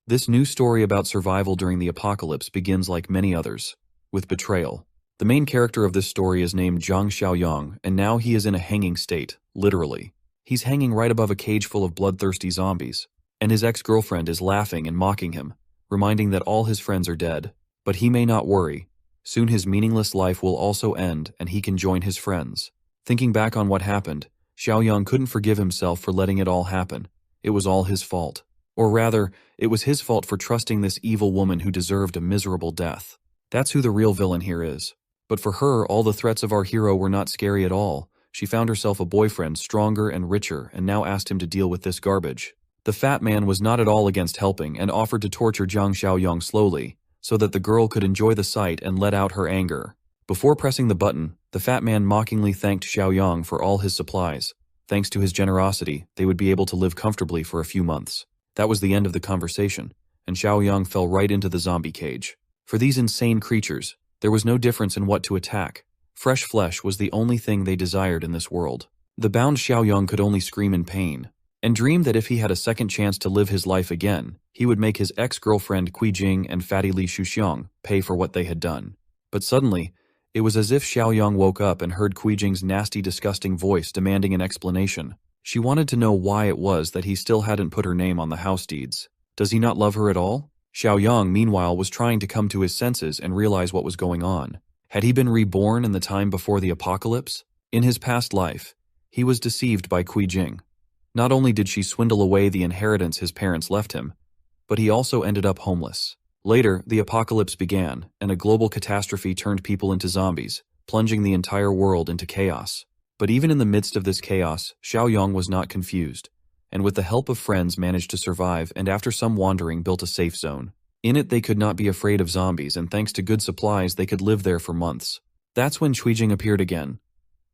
This new story about survival during the apocalypse begins like many others, with betrayal. The main character of this story is named Zhang Xiaoyang, and now he is in a hanging state, literally. He's hanging right above a cage full of bloodthirsty zombies, and his ex-girlfriend is laughing and mocking him, reminding that all his friends are dead. But he may not worry. Soon his meaningless life will also end, and he can join his friends. Thinking back on what happened, Xiaoyang couldn't forgive himself for letting it all happen. It was all his fault. Or rather, it was his fault for trusting this evil woman who deserved a miserable death. That's who the real villain here is. But for her, all the threats of our hero were not scary at all. She found herself a boyfriend stronger and richer, and now asked him to deal with this garbage. The fat man was not at all against helping and offered to torture Zhang Xiaoyang slowly, so that the girl could enjoy the sight and let out her anger. Before pressing the button, the fat man mockingly thanked Xiaoyang for all his supplies. Thanks to his generosity, they would be able to live comfortably for a few months. That was the end of the conversation, and Xiaoyang fell right into the zombie cage. For these insane creatures, there was no difference in what to attack. Fresh flesh was the only thing they desired in this world. The bound Xiaoyang could only scream in pain, and dream that if he had a second chance to live his life again, he would make his ex-girlfriend Qi Jing and fatty Li Shuxiang pay for what they had done. But suddenly, it was as if Xiaoyang woke up and heard Qi Jing's nasty, disgusting voice demanding an explanation. She wanted to know why it was that he still hadn't put her name on the house deeds. Does he not love her at all? Xiaoyang, meanwhile, was trying to come to his senses and realize what was going on. Had he been reborn in the time before the apocalypse? In his past life, he was deceived by Qi Jing. Not only did she swindle away the inheritance his parents left him, but he also ended up homeless. Later, the apocalypse began, and a global catastrophe turned people into zombies, plunging the entire world into chaos. But even in the midst of this chaos, Xiaoyang was not confused, and with the help of friends managed to survive, and after some wandering built a safe zone. In it they could not be afraid of zombies, and thanks to good supplies they could live there for months. That's when Qi Jing appeared again.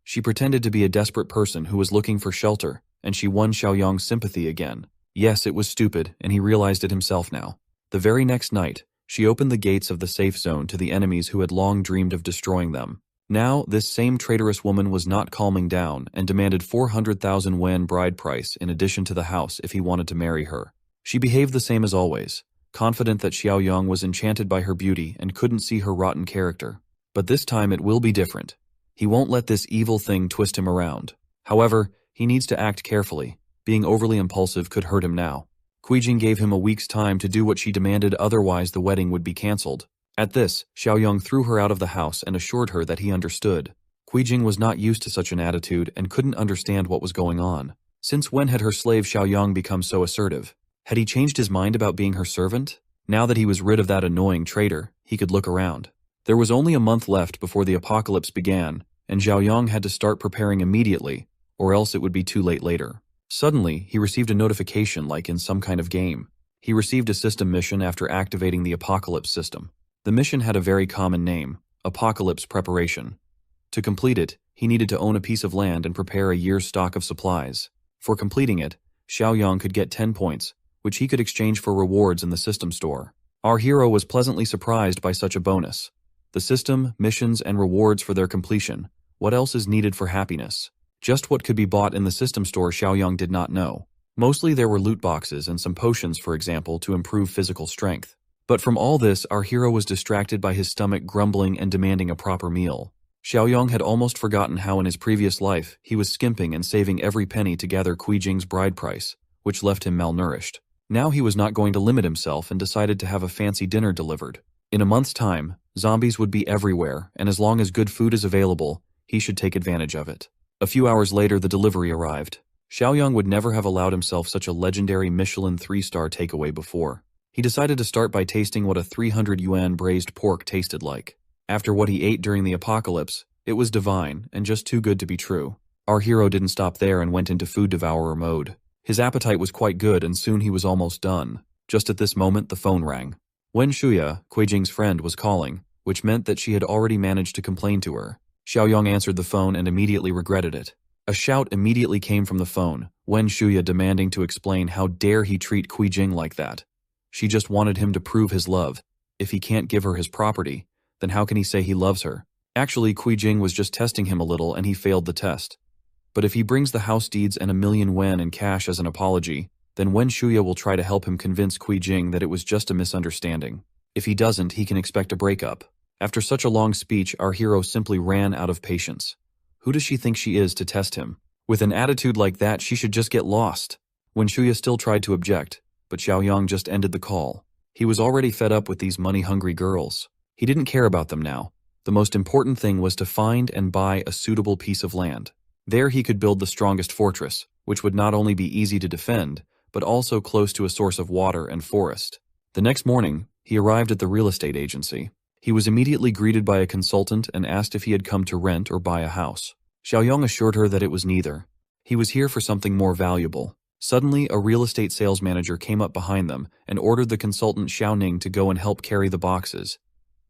She pretended to be a desperate person who was looking for shelter, and she won Xiaoyang's sympathy again. Yes, it was stupid, and he realized it himself now. The very next night, she opened the gates of the safe zone to the enemies who had long dreamed of destroying them. Now, this same traitorous woman was not calming down and demanded 400,000 yuan bride price in addition to the house if he wanted to marry her. She behaved the same as always, confident that Xiaoyang was enchanted by her beauty and couldn't see her rotten character. But this time it will be different. He won't let this evil thing twist him around. However, he needs to act carefully. Being overly impulsive could hurt him now. Qi Jing gave him a week's time to do what she demanded, otherwise the wedding would be cancelled. At this, Xiaoyang threw her out of the house and assured her that he understood. Qi Jing was not used to such an attitude and couldn't understand what was going on. Since when had her slave Xiaoyang become so assertive? Had he changed his mind about being her servant? Now that he was rid of that annoying traitor, he could look around. There was only a month left before the apocalypse began, and Xiaoyang had to start preparing immediately, or else it would be too late later. Suddenly, he received a notification like in some kind of game. He received a system mission after activating the apocalypse system. The mission had a very common name, Apocalypse Preparation. To complete it, he needed to own a piece of land and prepare a year's stock of supplies. For completing it, Xiaoyang could get 10 points, which he could exchange for rewards in the system store. Our hero was pleasantly surprised by such a bonus. The system, missions, and rewards for their completion. What else is needed for happiness? Just what could be bought in the system store Xiaoyang did not know. Mostly there were loot boxes and some potions, for example, to improve physical strength. But from all this, our hero was distracted by his stomach grumbling and demanding a proper meal. Xiaoyang had almost forgotten how in his previous life he was skimping and saving every penny to gather Qi Jing's bride price, which left him malnourished. Now he was not going to limit himself and decided to have a fancy dinner delivered. In a month's time, zombies would be everywhere, and as long as good food is available, he should take advantage of it. A few hours later, the delivery arrived. Xiaoyang would never have allowed himself such a legendary Michelin 3-star takeaway before. He decided to start by tasting what a 300 yuan braised pork tasted like. After what he ate during the apocalypse, it was divine and just too good to be true. Our hero didn't stop there and went into food devourer mode. His appetite was quite good and soon he was almost done. Just at this moment, the phone rang. Wen Shuya, Qi Jing's friend, was calling, which meant that she had already managed to complain to her. Xiaoyang answered the phone and immediately regretted it. A shout immediately came from the phone, Wen Shuya demanding to explain how dare he treat Qi Jing like that. She just wanted him to prove his love. If he can't give her his property, then how can he say he loves her? Actually, Qi Jing was just testing him a little and he failed the test. But if he brings the house deeds and 1,000,000 yuan in cash as an apology, Then Wen Shuya will try to help him convince Kui Jing that it was just a misunderstanding. If he doesn't, he can expect a breakup. After such a long speech, our hero simply ran out of patience. Who does she think she is to test him? With an attitude like that, she should just get lost. Wen Shuya still tried to object, but Xiaoyang just ended the call. He was already fed up with these money-hungry girls. He didn't care about them now. The most important thing was to find and buy a suitable piece of land. There he could build the strongest fortress, which would not only be easy to defend, but also close to a source of water and forest. The next morning, he arrived at the real estate agency. He was immediately greeted by a consultant and asked if he had come to rent or buy a house. Xiaoyang assured her that it was neither. He was here for something more valuable. Suddenly, a real estate sales manager came up behind them and ordered the consultant Xiaoning to go and help carry the boxes.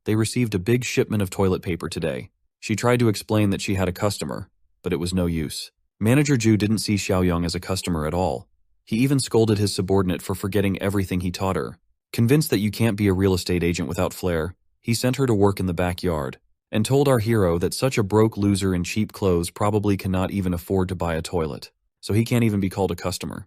They received a big shipment of toilet paper today. She tried to explain that she had a customer, but it was no use. Manager Zhu didn't see Xiaoyang as a customer at all. He even scolded his subordinate for forgetting everything he taught her. Convinced that you can't be a real estate agent without flair, he sent her to work in the backyard, and told our hero that such a broke loser in cheap clothes probably cannot even afford to buy a toilet, so he can't even be called a customer.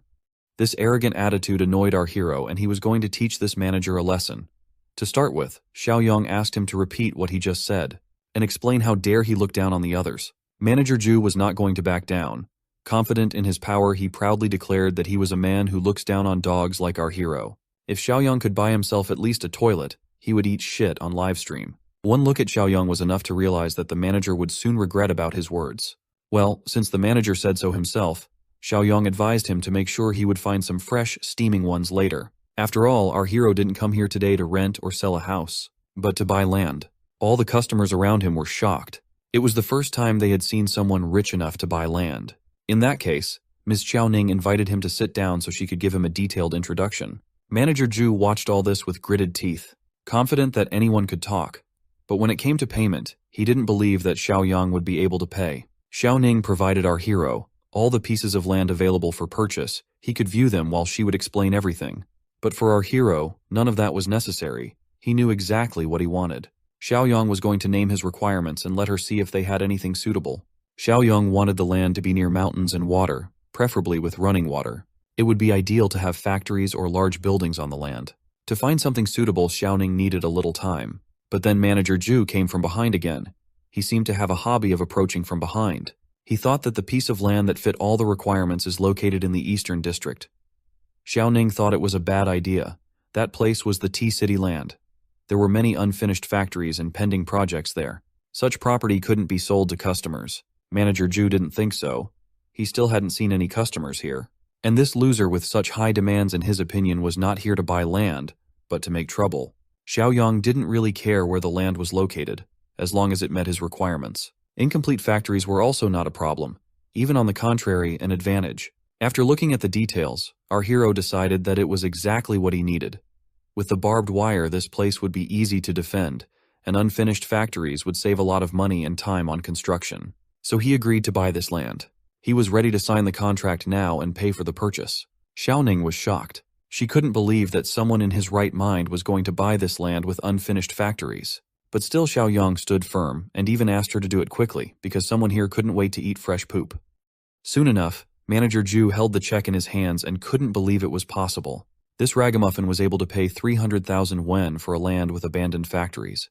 This arrogant attitude annoyed our hero, and he was going to teach this manager a lesson. To start with, Xiaoyang asked him to repeat what he just said, and explain how dare he look down on the others. Manager Zhu was not going to back down. Confident in his power, he proudly declared that he was a man who looks down on dogs like our hero. If Xiaoyang could buy himself at least a toilet, he would eat shit on livestream. One look at Xiaoyang was enough to realize that the manager would soon regret about his words. Well, since the manager said so himself, Xiaoyang advised him to make sure he would find some fresh, steaming ones later. After all, our hero didn't come here today to rent or sell a house, but to buy land. All the customers around him were shocked. It was the first time they had seen someone rich enough to buy land. In that case, Ms. Xiaoning invited him to sit down so she could give him a detailed introduction. Manager Zhu watched all this with gritted teeth, confident that anyone could talk. But when it came to payment, he didn't believe that Xiaoyang would be able to pay. Xiaoning provided our hero all the pieces of land available for purchase. He could view them while she would explain everything. But for our hero, none of that was necessary. He knew exactly what he wanted. Xiaoyang was going to name his requirements and let her see if they had anything suitable. Xiaoyang wanted the land to be near mountains and water, preferably with running water. It would be ideal to have factories or large buildings on the land. To find something suitable, Xiaoning needed a little time. But then Manager Zhu came from behind again. He seemed to have a hobby of approaching from behind. He thought that the piece of land that fit all the requirements is located in the Eastern District. Xiaoning thought it was a bad idea. That place was the Tea City land. There were many unfinished factories and pending projects there. Such property couldn't be sold to customers. Manager Zhu didn't think so. He still hadn't seen any customers here. And this loser with such high demands in his opinion was not here to buy land, but to make trouble. Xiaoyang didn't really care where the land was located, as long as it met his requirements. Incomplete factories were also not a problem, even on the contrary, an advantage. After looking at the details, our hero decided that it was exactly what he needed. With the barbed wire, this place would be easy to defend, and unfinished factories would save a lot of money and time on construction. So he agreed to buy this land. He was ready to sign the contract now and pay for the purchase. Xiaoning was shocked. She couldn't believe that someone in his right mind was going to buy this land with unfinished factories. But still Xiaoyang stood firm and even asked her to do it quickly because someone here couldn't wait to eat fresh poop. Soon enough, Manager Zhu held the check in his hands and couldn't believe it was possible. This ragamuffin was able to pay 300,000 wen for a land with abandoned factories.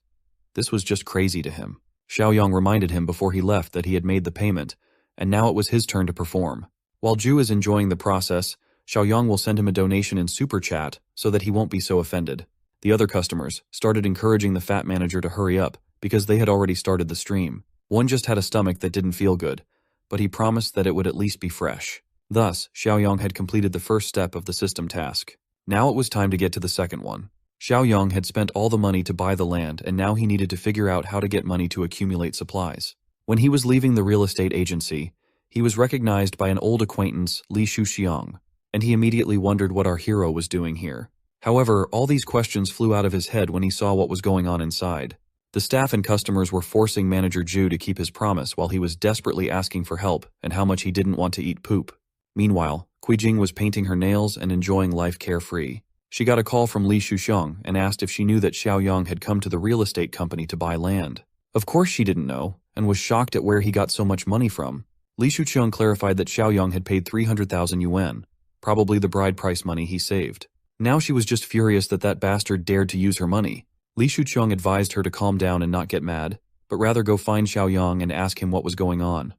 This was just crazy to him. Xiaoyang reminded him before he left that he had made the payment, and now it was his turn to perform. While Zhu is enjoying the process, Xiaoyang will send him a donation in Super Chat so that he won't be so offended. The other customers started encouraging the fat manager to hurry up because they had already started the stream. One just had a stomach that didn't feel good, but he promised that it would at least be fresh. Thus, Xiaoyang had completed the first step of the system task. Now it was time to get to the second one. Xiaoyang had spent all the money to buy the land, and now he needed to figure out how to get money to accumulate supplies. When he was leaving the real estate agency, he was recognized by an old acquaintance, Li Shuxiang, and he immediately wondered what our hero was doing here. However, all these questions flew out of his head when he saw what was going on inside. The staff and customers were forcing Manager Zhu to keep his promise while he was desperately asking for help and how much he didn't want to eat poop. Meanwhile, Kuijing was painting her nails and enjoying life carefree. She got a call from Li Shuxiang and asked if she knew that Xiaoyang had come to the real estate company to buy land. Of course she didn't know, and was shocked at where he got so much money from. Li Shuxiang clarified that Xiaoyang had paid 300,000 yuan, probably the bride price money he saved. Now she was just furious that that bastard dared to use her money. Li Shuqiang advised her to calm down and not get mad, but rather go find Xiaoyang and ask him what was going on.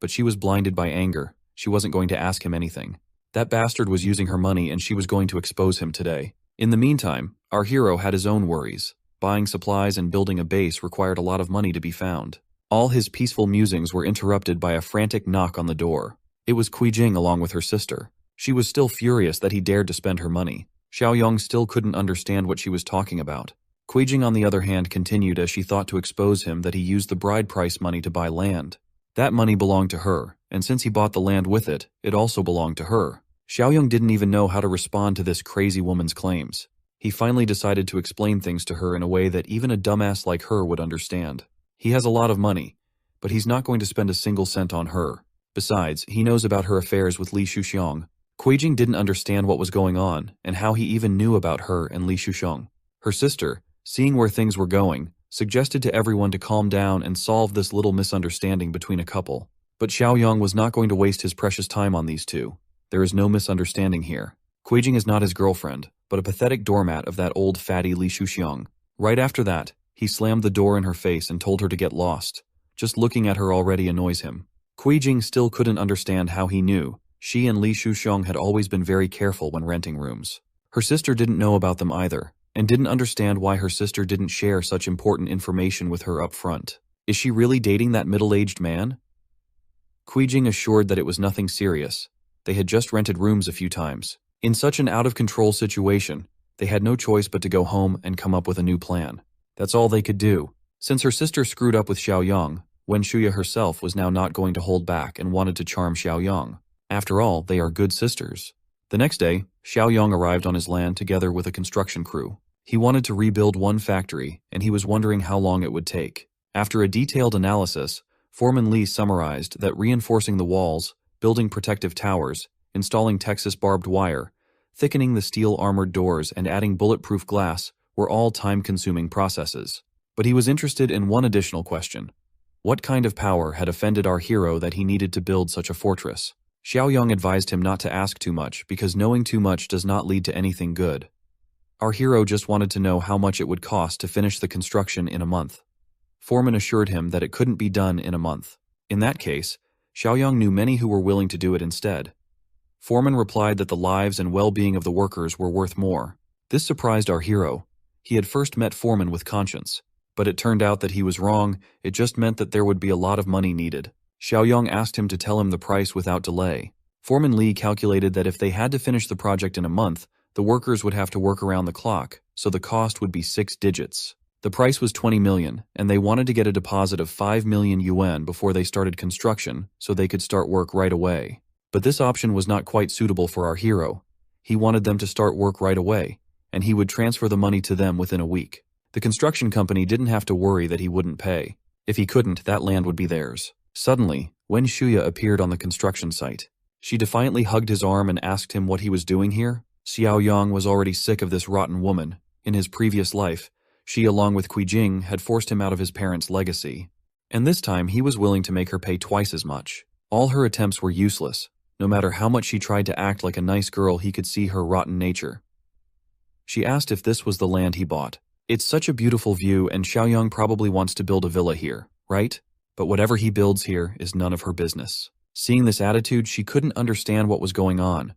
But she was blinded by anger. She wasn't going to ask him anything. That bastard was using her money and she was going to expose him today. In the meantime, our hero had his own worries. Buying supplies and building a base required a lot of money to be found. All his peaceful musings were interrupted by a frantic knock on the door. It was Jing along with her sister. She was still furious that he dared to spend her money. Xiaoyang still couldn't understand what she was talking about. Jing, on the other hand, continued as she thought to expose him that he used the bride price money to buy land. That money belonged to her, and since he bought the land with it, it also belonged to her. Xiaoyang didn't even know how to respond to this crazy woman's claims. He finally decided to explain things to her in a way that even a dumbass like her would understand. He has a lot of money, but he's not going to spend a single cent on her. Besides, he knows about her affairs with Li Shuqiang. Jing didn't understand what was going on and how he even knew about her and Li Shuqiang. Her sister, seeing where things were going, suggested to everyone to calm down and solve this little misunderstanding between a couple. But Xiaoyang was not going to waste his precious time on these two. There is no misunderstanding here. Jing is not his girlfriend, but a pathetic doormat of that old fatty Li Shuqiang. Right after that, he slammed the door in her face and told her to get lost. Just looking at her already annoys him. Jing still couldn't understand how he knew. She and Li Shuqiang had always been very careful when renting rooms. Her sister didn't know about them either, and didn't understand why her sister didn't share such important information with her up front. Is she really dating that middle-aged man? Jing assured that it was nothing serious. They had just rented rooms a few times. In such an out-of-control situation, they had no choice but to go home and come up with a new plan. That's all they could do. Since her sister screwed up with Xiaoyang, Wen Shuya herself was now not going to hold back and wanted to charm Xiaoyang. After all, they are good sisters. The next day, Xiaoyang arrived on his land together with a construction crew. He wanted to rebuild one factory, and he was wondering how long it would take. After a detailed analysis, Foreman Li summarized that reinforcing the walls, building protective towers, installing Texas barbed wire, thickening the steel armored doors, and adding bulletproof glass were all time-consuming processes. But he was interested in one additional question. What kind of power had offended our hero that he needed to build such a fortress? Xiaoyang advised him not to ask too much because knowing too much does not lead to anything good. Our hero just wanted to know how much it would cost to finish the construction in a month. Foreman assured him that it couldn't be done in a month. In that case, Xiaoyang knew many who were willing to do it instead. Foreman replied that the lives and well-being of the workers were worth more. This surprised our hero. He had first met Foreman with conscience, but it turned out that he was wrong. It just meant that there would be a lot of money needed. Xiaoyang asked him to tell him the price without delay. Foreman Li calculated that if they had to finish the project in a month, the workers would have to work around the clock, so the cost would be 6 digits. The price was 20 million, and they wanted to get a deposit of 5 million yuan before they started construction, so they could start work right away. But this option was not quite suitable for our hero. He wanted them to start work right away, and he would transfer the money to them within a week. The construction company didn't have to worry that he wouldn't pay. If he couldn't, that land would be theirs. Suddenly, Wen Shuya appeared on the construction site. She defiantly hugged his arm and asked him what he was doing here. Xiaoyang was already sick of this rotten woman. In his previous life, she, along with Jing, had forced him out of his parents' legacy. And this time, he was willing to make her pay twice as much. All her attempts were useless. No matter how much she tried to act like a nice girl, he could see her rotten nature. She asked if this was the land he bought. It's such a beautiful view, and Xiaoyang probably wants to build a villa here, right? But whatever he builds here is none of her business. Seeing this attitude, she couldn't understand what was going on.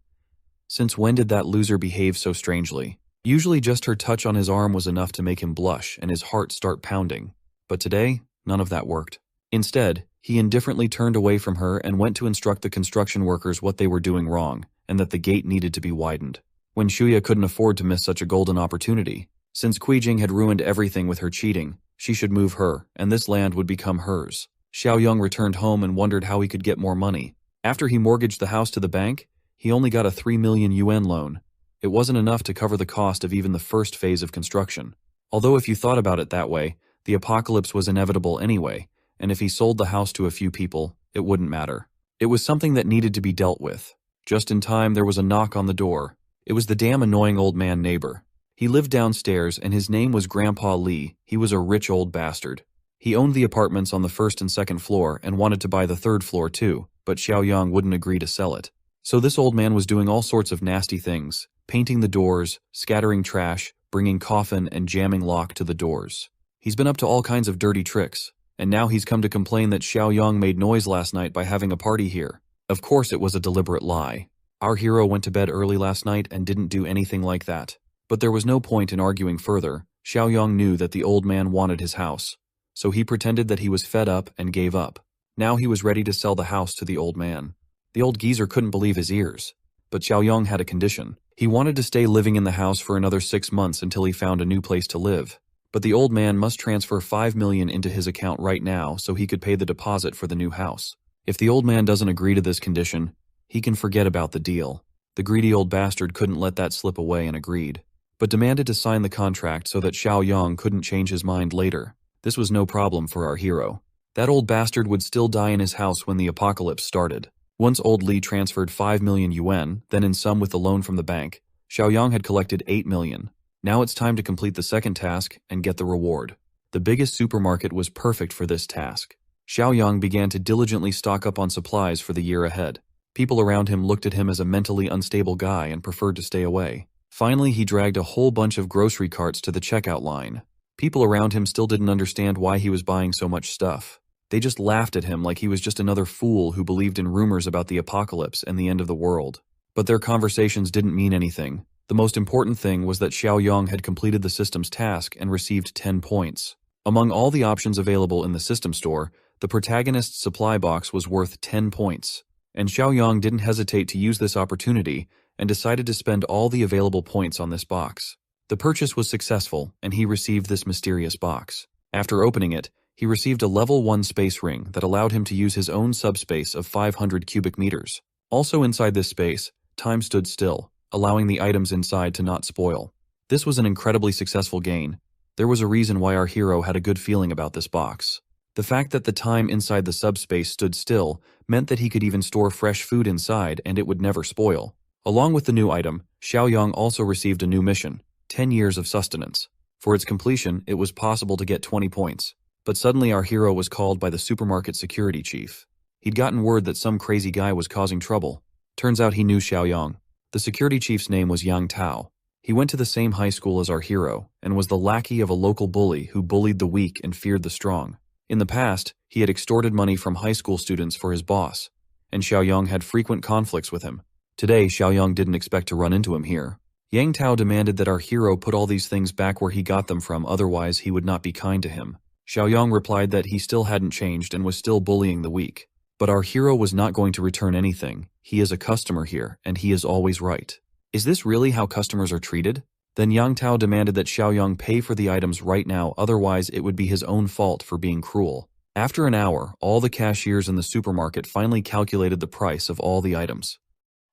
Since when did that loser behave so strangely? Usually just her touch on his arm was enough to make him blush and his heart start pounding. But today, none of that worked. Instead, he indifferently turned away from her and went to instruct the construction workers what they were doing wrong, and that the gate needed to be widened. Wen Shuya couldn't afford to miss such a golden opportunity. Since Jing had ruined everything with her cheating, she should move her, and this land would become hers. Xiaoyang returned home and wondered how he could get more money. After he mortgaged the house to the bank, he only got a 3 million yuan loan. It wasn't enough to cover the cost of even the first phase of construction. Although if you thought about it that way, the apocalypse was inevitable anyway, and if he sold the house to a few people, it wouldn't matter. It was something that needed to be dealt with. Just in time, there was a knock on the door. It was the damn annoying old man neighbor. He lived downstairs, and his name was Grandpa Li. He was a rich old bastard. He owned the apartments on the first and second floor and wanted to buy the third floor too, but Xiaoyang wouldn't agree to sell it. So this old man was doing all sorts of nasty things, painting the doors, scattering trash, bringing coffin and jamming lock to the doors. He's been up to all kinds of dirty tricks, and now he's come to complain that Xiaoyang made noise last night by having a party here. Of course it was a deliberate lie. Our hero went to bed early last night and didn't do anything like that. But there was no point in arguing further. Xiaoyang knew that the old man wanted his house, so he pretended that he was fed up and gave up. Now he was ready to sell the house to the old man. The old geezer couldn't believe his ears. But Xiaoyang had a condition. He wanted to stay living in the house for another 6 months until he found a new place to live. But the old man must transfer 5 million into his account right now so he could pay the deposit for the new house. If the old man doesn't agree to this condition, he can forget about the deal. The greedy old bastard couldn't let that slip away and agreed, but demanded to sign the contract so that Xiaoyang couldn't change his mind later. This was no problem for our hero. That old bastard would still die in his house when the apocalypse started. Once old Li transferred 5 million yuan, then in sum with the loan from the bank, Xiaoyang had collected 8 million. Now it's time to complete the second task and get the reward. The biggest supermarket was perfect for this task. Xiaoyang began to diligently stock up on supplies for the year ahead. People around him looked at him as a mentally unstable guy and preferred to stay away. Finally, he dragged a whole bunch of grocery carts to the checkout line. People around him still didn't understand why he was buying so much stuff. They just laughed at him like he was just another fool who believed in rumors about the apocalypse and the end of the world. But their conversations didn't mean anything. The most important thing was that Xiaoyang had completed the system's task and received 10 points. Among all the options available in the system store, the protagonist's supply box was worth 10 points. And Xiaoyang didn't hesitate to use this opportunity and decided to spend all the available points on this box. The purchase was successful, and he received this mysterious box. After opening it, he received a level 1 space ring that allowed him to use his own subspace of 500 cubic meters. Also inside this space, time stood still, allowing the items inside to not spoil. This was an incredibly successful gain. There was a reason why our hero had a good feeling about this box. The fact that the time inside the subspace stood still meant that he could even store fresh food inside and it would never spoil. Along with the new item, Xiaoyang also received a new mission, 10 years of sustenance. For its completion, it was possible to get 20 points. But suddenly our hero was called by the supermarket security chief. He'd gotten word that some crazy guy was causing trouble. Turns out he knew Xiaoyang. The security chief's name was Yang Tao. He went to the same high school as our hero and was the lackey of a local bully who bullied the weak and feared the strong. In the past, he had extorted money from high school students for his boss, and Xiaoyang had frequent conflicts with him. Today, Xiaoyang didn't expect to run into him here. Yang Tao demanded that our hero put all these things back where he got them from, otherwise he would not be kind to him. Xiaoyang replied that he still hadn't changed and was still bullying the weak. But our hero was not going to return anything. He is a customer here, and he is always right. Is this really how customers are treated? Then Yang Tao demanded that Xiaoyang pay for the items right now, otherwise it would be his own fault for being cruel. After an hour, all the cashiers in the supermarket finally calculated the price of all the items.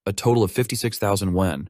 A total of 56,000 yuan.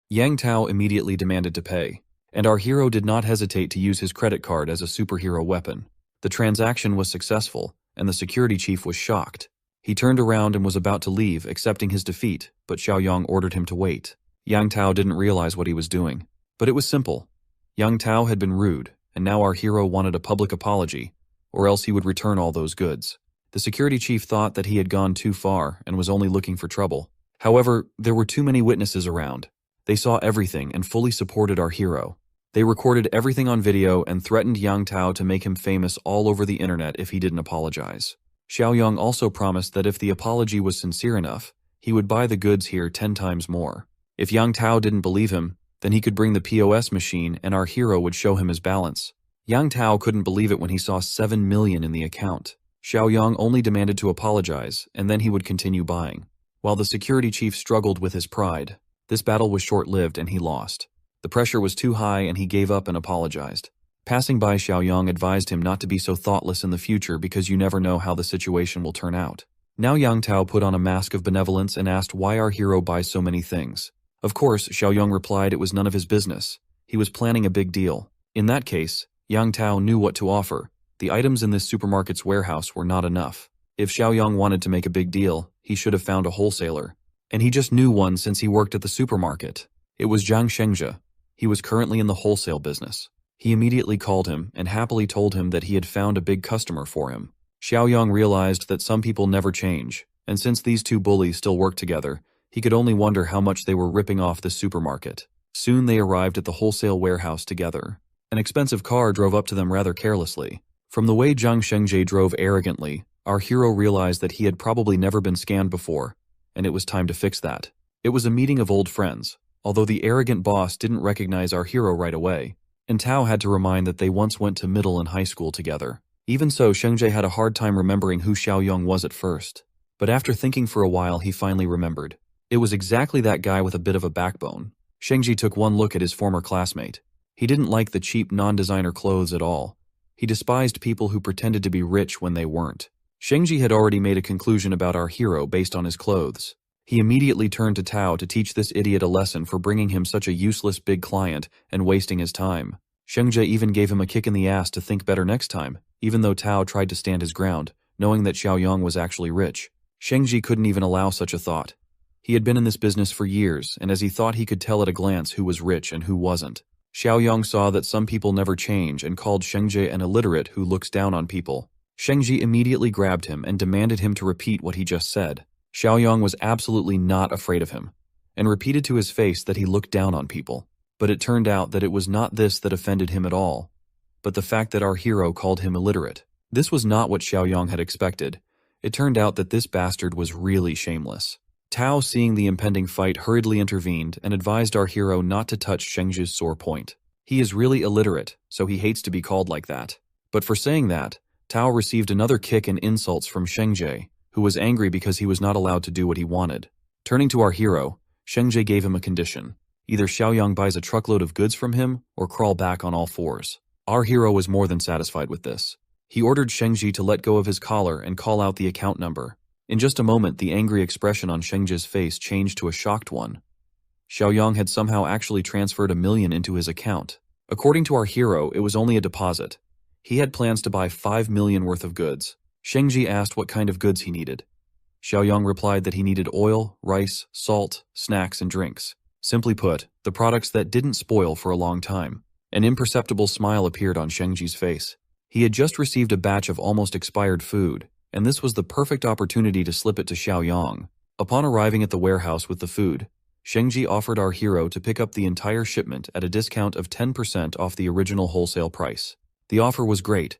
Yang Tao immediately demanded to pay, and our hero did not hesitate to use his credit card as a superhero weapon. The transaction was successful, and the security chief was shocked. He turned around and was about to leave, accepting his defeat, but Xiaoyang ordered him to wait. Yang Tao didn't realize what he was doing. But it was simple. Yang Tao had been rude, and now our hero wanted a public apology, or else he would return all those goods. The security chief thought that he had gone too far and was only looking for trouble. However, there were too many witnesses around. They saw everything and fully supported our hero. They recorded everything on video and threatened Yang Tao to make him famous all over the internet if he didn't apologize. Xiaoyang also promised that if the apology was sincere enough, he would buy the goods here 10 times more. If Yang Tao didn't believe him, then he could bring the POS machine and our hero would show him his balance. Yang Tao couldn't believe it when he saw 7 million in the account. Xiaoyang only demanded to apologize, and then he would continue buying. While the security chief struggled with his pride, this battle was short-lived and he lost. The pressure was too high and he gave up and apologized. Passing by, Xiaoyang advised him not to be so thoughtless in the future because you never know how the situation will turn out. Now Yang Tao put on a mask of benevolence and asked why our hero buys so many things. Of course, Xiaoyang replied it was none of his business. He was planning a big deal. In that case, Yang Tao knew what to offer. The items in this supermarket's warehouse were not enough. If Xiaoyang wanted to make a big deal, he should have found a wholesaler. And he just knew one since he worked at the supermarket. It was Zhang Shengzhe. He was currently in the wholesale business. He immediately called him and happily told him that he had found a big customer for him. Xiaoyang realized that some people never change, and since these two bullies still worked together, He could only wonder how much they were ripping off the supermarket. Soon they arrived at the wholesale warehouse together. An expensive car drove up to them rather carelessly. From the way Zhang Shengji drove arrogantly, our hero realized that he had probably never been scammed before, and it was time to fix that. It was a meeting of old friends, although the arrogant boss didn't recognize our hero right away, and Tao had to remind that they once went to middle and high school together. Even so, Shengji had a hard time remembering who Xiaoyong was at first. But after thinking for a while, he finally remembered. It was exactly that guy with a bit of a backbone. Shengji took one look at his former classmate. He didn't like the cheap non-designer clothes at all. He despised people who pretended to be rich when they weren't. Shengji had already made a conclusion about our hero based on his clothes. He immediately turned to Tao to teach this idiot a lesson for bringing him such a useless big client and wasting his time. Shengji even gave him a kick in the ass to think better next time, even though Tao tried to stand his ground, knowing that Xiaoyong was actually rich. Shengji couldn't even allow such a thought. He had been in this business for years, and as he thought he could tell at a glance who was rich and who wasn't. Xiaoyong saw that some people never change and called Shengji an illiterate who looks down on people. Shengji immediately grabbed him and demanded him to repeat what he just said. Xiaoyong was absolutely not afraid of him, and repeated to his face that he looked down on people. But it turned out that it was not this that offended him at all, but the fact that our hero called him illiterate. This was not what Xiaoyong had expected. It turned out that this bastard was really shameless. Tao, seeing the impending fight, hurriedly intervened and advised our hero not to touch Shengji's sore point. He is really illiterate, so he hates to be called like that. But for saying that, Tao received another kick and insults from Shengji, who was angry because he was not allowed to do what he wanted. Turning to our hero, Shengji gave him a condition. Either Xiaoyong buys a truckload of goods from him or crawl back on all fours. Our hero was more than satisfied with this. He ordered Shengji to let go of his collar and call out the account number. In just a moment, the angry expression on Shengji's face changed to a shocked one. Xiaoyong had somehow actually transferred $1 million into his account. According to our hero, it was only a deposit. He had plans to buy 5 million worth of goods. Shengji asked what kind of goods he needed. Xiaoyong replied that he needed oil, rice, salt, snacks, and drinks. Simply put, the products that didn't spoil for a long time. An imperceptible smile appeared on Shengji's face. He had just received a batch of almost expired food, and this was the perfect opportunity to slip it to Xiaoyong. Upon arriving at the warehouse with the food, Shengji offered our hero to pick up the entire shipment at a discount of 10% off the original wholesale price. The offer was great.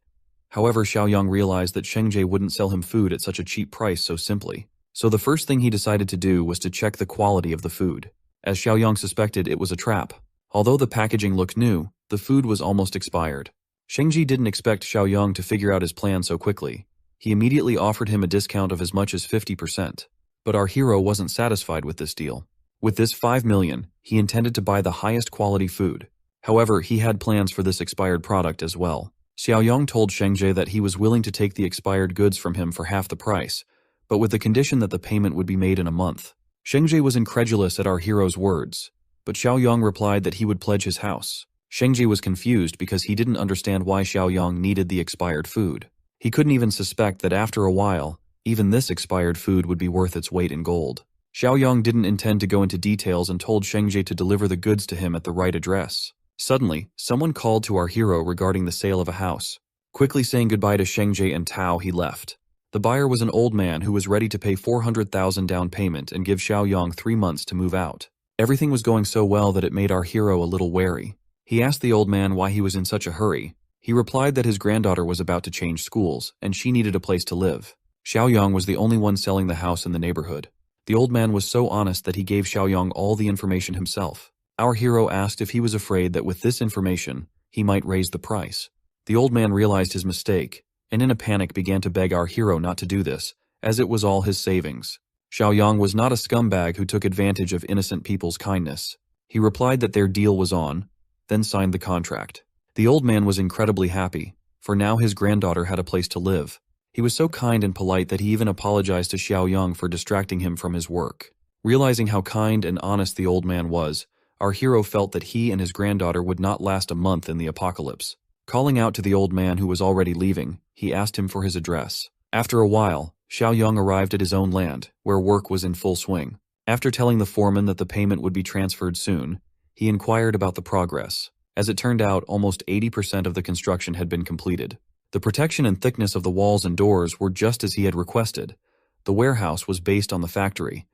However, Xiaoyong realized that Shengji wouldn't sell him food at such a cheap price so simply. So the first thing he decided to do was to check the quality of the food. As Xiaoyong suspected, it was a trap. Although the packaging looked new, the food was almost expired. Shengji didn't expect Xiaoyong to figure out his plan so quickly. He immediately offered him a discount of as much as 50%. But our hero wasn't satisfied with this deal. With this 5 million, he intended to buy the highest quality food. However, he had plans for this expired product as well. Xiaoyong told Shengji that he was willing to take the expired goods from him for half the price, but with the condition that the payment would be made in a month. Shengji was incredulous at our hero's words, but Xiaoyong replied that he would pledge his house. Shengji was confused because he didn't understand why Xiaoyong needed the expired food. He couldn't even suspect that after a while, even this expired food would be worth its weight in gold. Xiaoyong didn't intend to go into details and told Shengji to deliver the goods to him at the right address. Suddenly, someone called to our hero regarding the sale of a house. Quickly saying goodbye to Shengji and Tao, he left. The buyer was an old man who was ready to pay 400,000 down payment and give Xiaoyong 3 months to move out. Everything was going so well that it made our hero a little wary. He asked the old man why he was in such a hurry. He replied that his granddaughter was about to change schools, and she needed a place to live. Xiaoyong was the only one selling the house in the neighborhood. The old man was so honest that he gave Xiaoyong all the information himself. Our hero asked if he was afraid that with this information, he might raise the price. The old man realized his mistake, and in a panic began to beg our hero not to do this, as it was all his savings. Xiaoyong was not a scumbag who took advantage of innocent people's kindness. He replied that their deal was on, then signed the contract. The old man was incredibly happy, for now his granddaughter had a place to live. He was so kind and polite that he even apologized to Xiaoyong for distracting him from his work. Realizing how kind and honest the old man was, our hero felt that he and his granddaughter would not last a month in the apocalypse. Calling out to the old man who was already leaving, he asked him for his address. After a while, Xiaoyong arrived at his own land, where work was in full swing. After telling the foreman that the payment would be transferred soon, he inquired about the progress. As it turned out, almost 80% of the construction had been completed. The protection and thickness of the walls and doors were just as he had requested. The warehouse was based on the factory.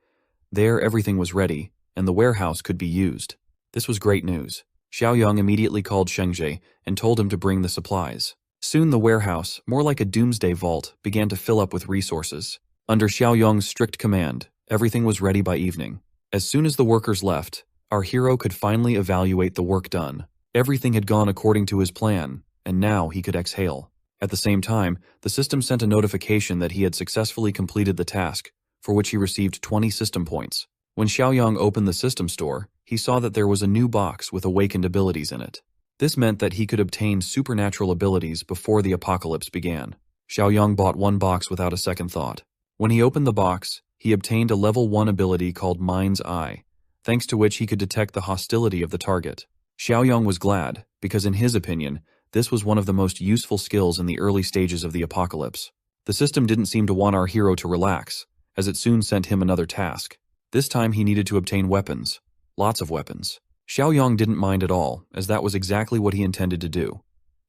There, everything was ready, and the warehouse could be used. This was great news. Xiaoyang immediately called Shengzhe and told him to bring the supplies. Soon the warehouse, more like a doomsday vault, began to fill up with resources. Under Xiaoyang's strict command, everything was ready by evening. As soon as the workers left, our hero could finally evaluate the work done. Everything had gone according to his plan, and now he could exhale. At the same time, the system sent a notification that he had successfully completed the task, for which he received 20 system points. When Xiaoyang opened the system store, he saw that there was a new box with awakened abilities in it. This meant that he could obtain supernatural abilities before the apocalypse began. Xiaoyang bought one box without a second thought. When he opened the box, he obtained a level 1 ability called Mind's Eye, thanks to which he could detect the hostility of the target. Xiaoyang was glad, because in his opinion, this was one of the most useful skills in the early stages of the apocalypse. The system didn't seem to want our hero to relax, as it soon sent him another task. This time he needed to obtain weapons. Lots of weapons. Xiaoyang didn't mind at all, as that was exactly what he intended to do.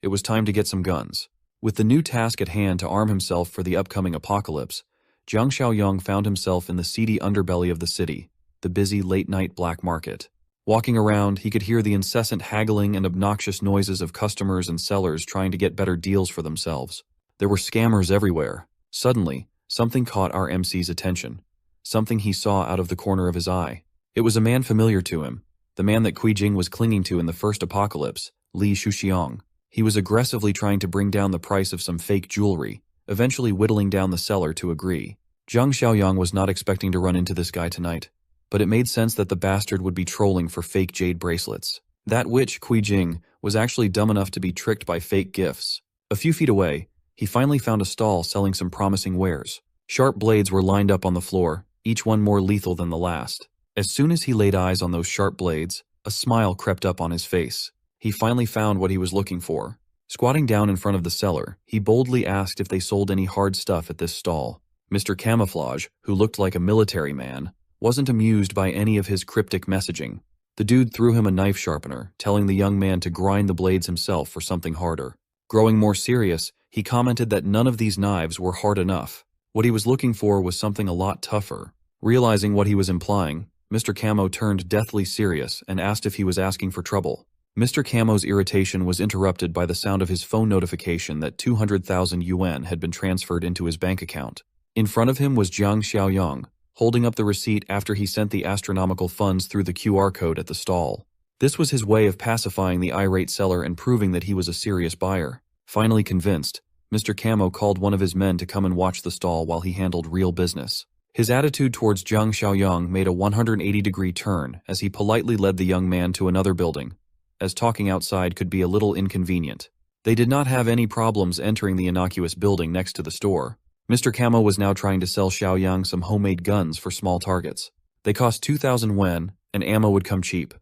It was time to get some guns. With the new task at hand to arm himself for the upcoming apocalypse, Jiang Xiaoyang found himself in the seedy underbelly of the city, the busy late-night black market. Walking around, he could hear the incessant haggling and obnoxious noises of customers and sellers trying to get better deals for themselves. There were scammers everywhere. Suddenly, something caught our MC's attention. Something he saw out of the corner of his eye. It was a man familiar to him, the man that Kui Jing was clinging to in the first apocalypse, Li Shuxiang. He was aggressively trying to bring down the price of some fake jewelry, eventually whittling down the seller to agree. Jiang Xiaoyang was not expecting to run into this guy tonight, but it made sense that the bastard would be trolling for fake jade bracelets. That witch, Kui Jing, was actually dumb enough to be tricked by fake gifts. A few feet away, he finally found a stall selling some promising wares. Sharp blades were lined up on the floor, each one more lethal than the last. As soon as he laid eyes on those sharp blades, a smile crept up on his face. He finally found what he was looking for. Squatting down in front of the seller, he boldly asked if they sold any hard stuff at this stall. Mr. Camouflage, who looked like a military man, wasn't amused by any of his cryptic messaging. The dude threw him a knife sharpener, telling the young man to grind the blades himself for something harder. Growing more serious, he commented that none of these knives were hard enough. What he was looking for was something a lot tougher. Realizing what he was implying, Mr. Camo turned deathly serious and asked if he was asking for trouble. Mr. Camo's irritation was interrupted by the sound of his phone notification that 200,000 yuan had been transferred into his bank account. In front of him was Jiang Xiaoyang, holding up the receipt after he sent the astronomical funds through the QR code at the stall. This was his way of pacifying the irate seller and proving that he was a serious buyer. Finally convinced, Mr. Camo called one of his men to come and watch the stall while he handled real business. His attitude towards Jiang Xiaoyang made a 180-degree turn as he politely led the young man to another building, as talking outside could be a little inconvenient. They did not have any problems entering the innocuous building next to the store. Mr. Camo was now trying to sell Xiaoyang some homemade guns for small targets. They cost 2,000 yuan, and ammo would come cheap.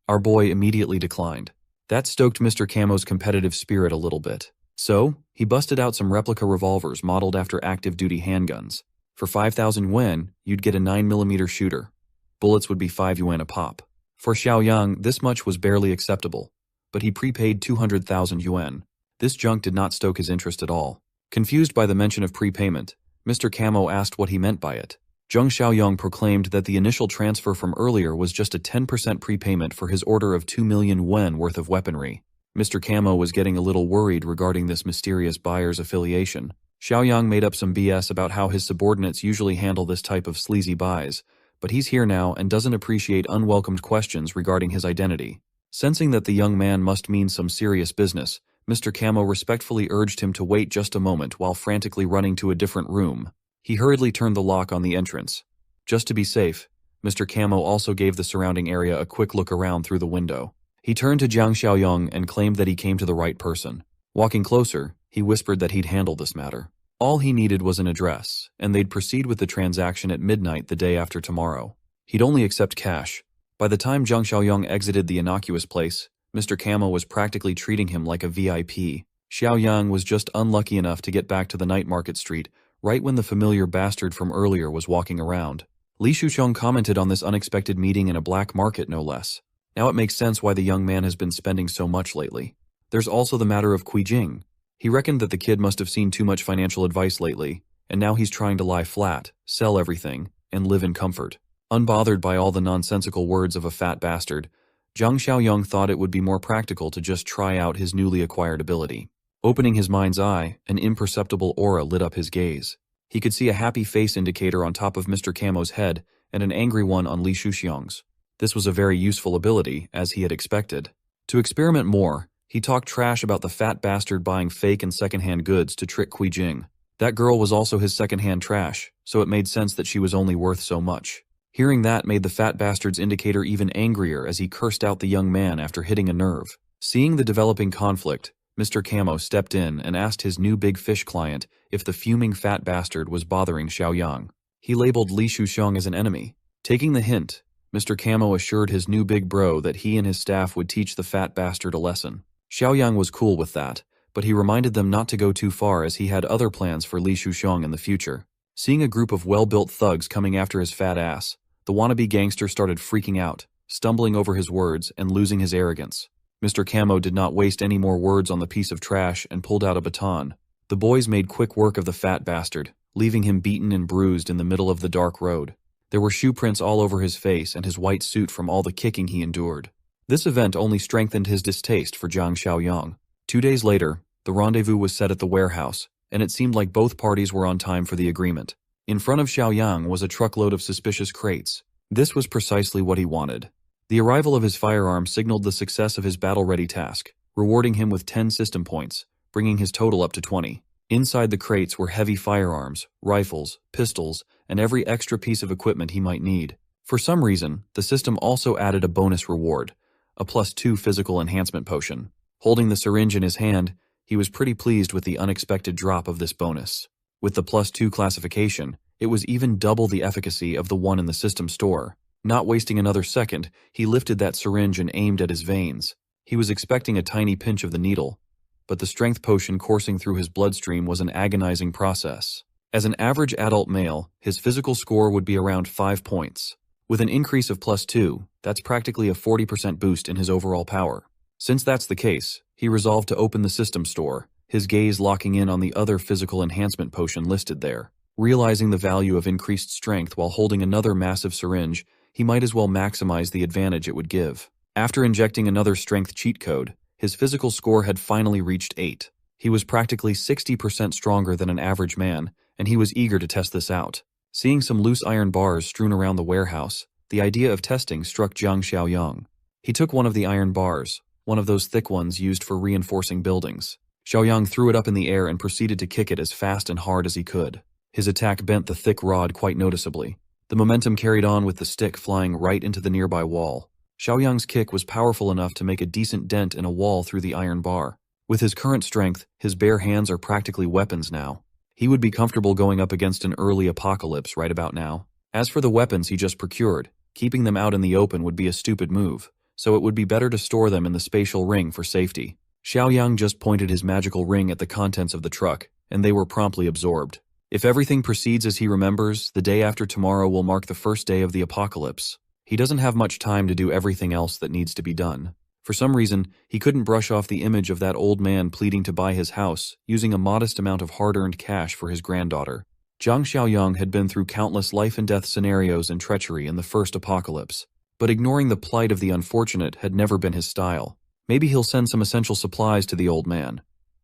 Our boy immediately declined. That stoked Mr. Camo's competitive spirit a little bit. So, he busted out some replica revolvers modeled after active-duty handguns. For 5,000 yuan, you'd get a 9mm shooter. Bullets would be 5 yuan a pop. For Xiaoyang, this much was barely acceptable, but he prepaid 200,000 yuan. This junk did not stoke his interest at all. Confused by the mention of prepayment, Mr. Camo asked what he meant by it. Jiang Xiaoyang proclaimed that the initial transfer from earlier was just a 10% prepayment for his order of 2 million yuan worth of weaponry. Mr. Camo was getting a little worried regarding this mysterious buyer's affiliation. Xiaoyang made up some BS about how his subordinates usually handle this type of sleazy buys, but he's here now and doesn't appreciate unwelcomed questions regarding his identity. Sensing that the young man must mean some serious business, Mr. Camo respectfully urged him to wait just a moment while frantically running to a different room. He hurriedly turned the lock on the entrance. Just to be safe, Mr. Camo also gave the surrounding area a quick look around through the window. He turned to Jiang Xiaoyang and claimed that he came to the right person. Walking closer, he whispered that he'd handle this matter. All he needed was an address, and they'd proceed with the transaction at midnight the day after tomorrow. He'd only accept cash. By the time Jiang Xiaoyang exited the innocuous place, Mr. Camo was practically treating him like a VIP. Xiaoyang was just unlucky enough to get back to the night market street right when the familiar bastard from earlier was walking around. Li Shuxiang commented on this unexpected meeting in a black market, no less. Now it makes sense why the young man has been spending so much lately. There's also the matter of Kui Jing. He reckoned that the kid must have seen too much financial advice lately, and now he's trying to lie flat, sell everything, and live in comfort. Unbothered by all the nonsensical words of a fat bastard, Zhang Xiaoyong thought it would be more practical to just try out his newly acquired ability. Opening his mind's eye, an imperceptible aura lit up his gaze. He could see a happy face indicator on top of Mr. Camo's head and an angry one on Li Shuxiang's. This was a very useful ability, as he had expected. To experiment more, he talked trash about the fat bastard buying fake and secondhand goods to trick Kui Jing. That girl was also his secondhand trash, so it made sense that she was only worth so much. Hearing that made the fat bastard's indicator even angrier as he cursed out the young man after hitting a nerve. Seeing the developing conflict, Mr. Camo stepped in and asked his new big fish client if the fuming fat bastard was bothering Xiaoyang. He labeled Li Shuxiang as an enemy. Taking the hint, Mr. Camo assured his new big bro that he and his staff would teach the fat bastard a lesson. Xiaoyang was cool with that, but he reminded them not to go too far as he had other plans for Li Shuxiang in the future. Seeing a group of well-built thugs coming after his fat ass, the wannabe gangster started freaking out, stumbling over his words and losing his arrogance. Mr. Camo did not waste any more words on the piece of trash and pulled out a baton. The boys made quick work of the fat bastard, leaving him beaten and bruised in the middle of the dark road. There were shoe prints all over his face and his white suit from all the kicking he endured. This event only strengthened his distaste for Zhang Xiaoyong. 2 days later, the rendezvous was set at the warehouse, and it seemed like both parties were on time for the agreement. In front of Xiaoyang was a truckload of suspicious crates. This was precisely what he wanted. The arrival of his firearm signaled the success of his battle-ready task, rewarding him with 10 system points, bringing his total up to 20. Inside the crates were heavy firearms, rifles, pistols, and every extra piece of equipment he might need. For some reason, the system also added a bonus reward, a +2 physical enhancement potion. Holding the syringe in his hand, he was pretty pleased with the unexpected drop of this bonus. With the +2 classification, it was even double the efficacy of the one in the system store. Not wasting another second, he lifted that syringe and aimed at his veins. He was expecting a tiny pinch of the needle, but the strength potion coursing through his bloodstream was an agonizing process. As an average adult male, his physical score would be around 5 points. With an increase of +2, that's practically a 40% boost in his overall power. Since that's the case, he resolved to open the system store, his gaze locking in on the other physical enhancement potion listed there. Realizing the value of increased strength while holding another massive syringe, he might as well maximize the advantage it would give. After injecting another strength cheat code, his physical score had finally reached 8. He was practically 60% stronger than an average man, and he was eager to test this out. Seeing some loose iron bars strewn around the warehouse, the idea of testing struck Zhang Xiaoyong. He took one of the iron bars, one of those thick ones used for reinforcing buildings. Xiaoyong threw it up in the air and proceeded to kick it as fast and hard as he could. His attack bent the thick rod quite noticeably. The momentum carried on with the stick flying right into the nearby wall. Xiaoyang's kick was powerful enough to make a decent dent in a wall through the iron bar. With his current strength, his bare hands are practically weapons now. He would be comfortable going up against an early apocalypse right about now. As for the weapons he just procured, keeping them out in the open would be a stupid move, so it would be better to store them in the spatial ring for safety. Xiaoyang just pointed his magical ring at the contents of the truck, and they were promptly absorbed. If everything proceeds as he remembers, the day after tomorrow will mark the first day of the apocalypse. He doesn't have much time to do everything else that needs to be done. For some reason, he couldn't brush off the image of that old man pleading to buy his house, using a modest amount of hard-earned cash for his granddaughter. Zhang Xiaoyong had been through countless life-and-death scenarios and treachery in the first apocalypse, but ignoring the plight of the unfortunate had never been his style. Maybe he'll send some essential supplies to the old man.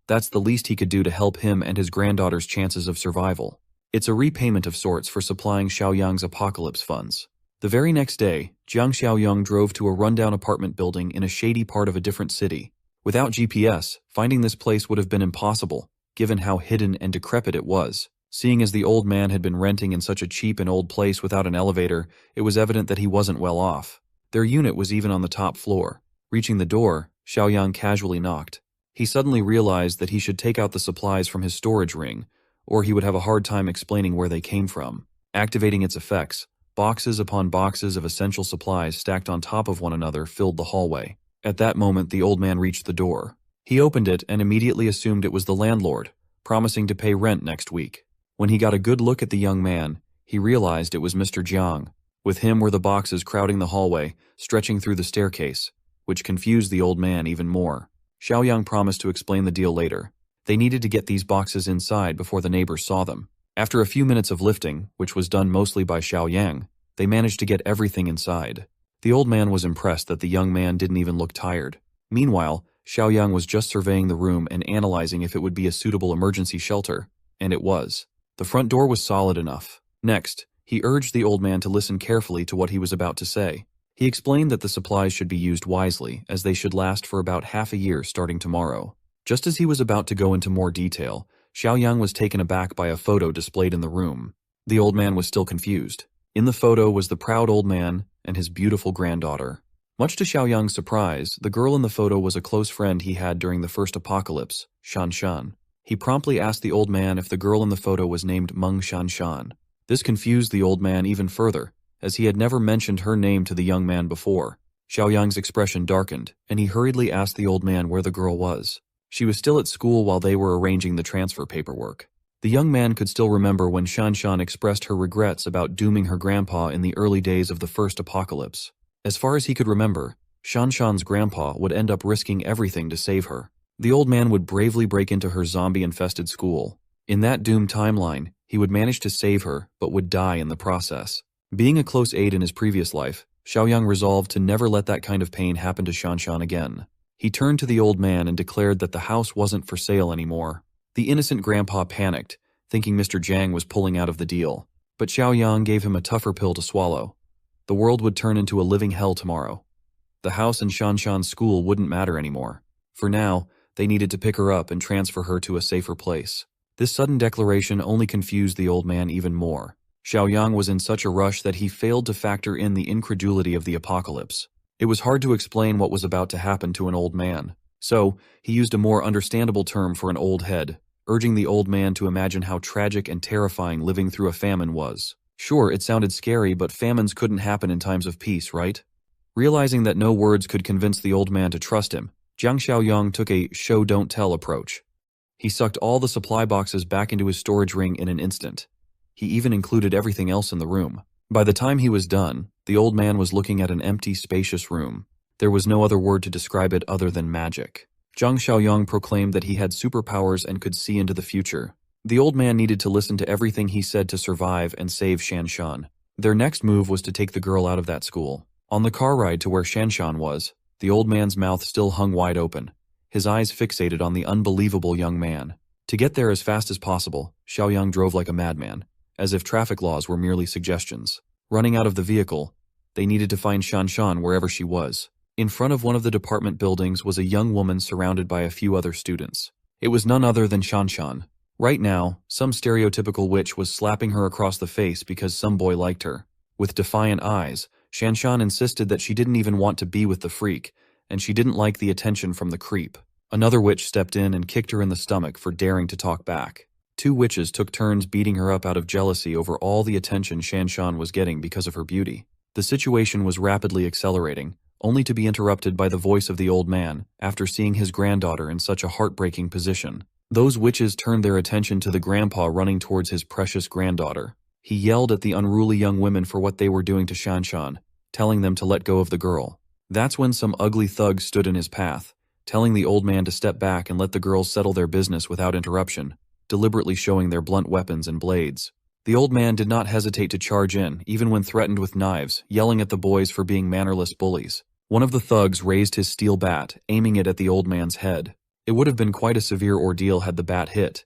That's the least he could do to help him and his granddaughter's chances of survival. It's a repayment of sorts for supplying Xiaoyang's apocalypse funds. The very next day, Zhang Xiaoyong drove to a rundown apartment building in a shady part of a different city. Without GPS, finding this place would have been impossible, given how hidden and decrepit it was. Seeing as the old man had been renting in such a cheap and old place without an elevator, it was evident that he wasn't well off. Their unit was even on the top floor. Reaching the door, Xiaoyang casually knocked. He suddenly realized that he should take out the supplies from his storage ring, or he would have a hard time explaining where they came from. Activating its effects, boxes upon boxes of essential supplies stacked on top of one another filled the hallway. At that moment, the old man reached the door. He opened it and immediately assumed it was the landlord, promising to pay rent next week. When he got a good look at the young man, he realized it was Mr. Jiang. With him were the boxes crowding the hallway, stretching through the staircase, which confused the old man even more. Xiaoyang promised to explain the deal later. They needed to get these boxes inside before the neighbors saw them. After a few minutes of lifting, which was done mostly by Xiaoyang, They managed to get everything inside. The old man was impressed that the young man didn't even look tired. Meanwhile, Xiaoyang was just surveying the room and analyzing if it would be a suitable emergency shelter. And it was. The front door was solid enough. Next, he urged the old man to listen carefully to what he was about to say. He explained that the supplies should be used wisely, as they should last for about half a year starting tomorrow. Just as he was about to go into more detail, Xiaoyang was taken aback by a photo displayed in the room. The old man was still confused. In the photo was the proud old man and his beautiful granddaughter. Much to Xiaoyang's surprise, the girl in the photo was a close friend he had during the first apocalypse, Shanshan. He promptly asked the old man if the girl in the photo was named Meng Shanshan. This confused the old man even further, as he had never mentioned her name to the young man before. Xiaoyang's expression darkened, and he hurriedly asked the old man where the girl was. She was still at school while they were arranging the transfer paperwork. The young man could still remember when Shanshan expressed her regrets about dooming her grandpa in the early days of the first apocalypse. As far as he could remember, Shanshan's grandpa would end up risking everything to save her. The old man would bravely break into her zombie-infested school. In that doomed timeline, he would manage to save her, but would die in the process. Being a close aide in his previous life, Xiaoyang resolved to never let that kind of pain happen to Shanshan again. He turned to the old man and declared that the house wasn't for sale anymore. The innocent grandpa panicked, thinking Mr. Jiang was pulling out of the deal. But Xiaoyang gave him a tougher pill to swallow. The world would turn into a living hell tomorrow. The house and Shanshan's school wouldn't matter anymore. For now, they needed to pick her up and transfer her to a safer place. This sudden declaration only confused the old man even more. Xiaoyang was in such a rush that he failed to factor in the incredulity of the apocalypse. It was hard to explain what was about to happen to an old man. So, he used a more understandable term for an old head, urging the old man to imagine how tragic and terrifying living through a famine was. Sure, it sounded scary, but famines couldn't happen in times of peace, right? Realizing that no words could convince the old man to trust him, Jiang Xiaoyang took a show-don't-tell approach. He sucked all the supply boxes back into his storage ring in an instant. He even included everything else in the room. By the time he was done, the old man was looking at an empty, spacious room. There was no other word to describe it other than magic. Jiang Xiaoyang proclaimed that he had superpowers and could see into the future. The old man needed to listen to everything he said to survive and save Shanshan. Their next move was to take the girl out of that school. On the car ride to where Shanshan was, the old man's mouth still hung wide open, his eyes fixated on the unbelievable young man. To get there as fast as possible, Xiaoyang drove like a madman, as if traffic laws were merely suggestions. Running out of the vehicle, they needed to find Shanshan wherever she was. In front of one of the department buildings was a young woman surrounded by a few other students. It was none other than Shanshan. Right now, some stereotypical witch was slapping her across the face because some boy liked her. With defiant eyes, Shanshan insisted that she didn't even want to be with the freak, and she didn't like the attention from the creep. Another witch stepped in and kicked her in the stomach for daring to talk back. Two witches took turns beating her up out of jealousy over all the attention Shanshan was getting because of her beauty. The situation was rapidly accelerating, only to be interrupted by the voice of the old man after seeing his granddaughter in such a heartbreaking position. Those witches turned their attention to the grandpa running towards his precious granddaughter. He yelled at the unruly young women for what they were doing to Shanshan, telling them to let go of the girl. That's when some ugly thugs stood in his path, telling the old man to step back and let the girls settle their business without interruption, deliberately showing their blunt weapons and blades. The old man did not hesitate to charge in, even when threatened with knives, yelling at the boys for being mannerless bullies. One of the thugs raised his steel bat, aiming it at the old man's head. It would have been quite a severe ordeal had the bat hit,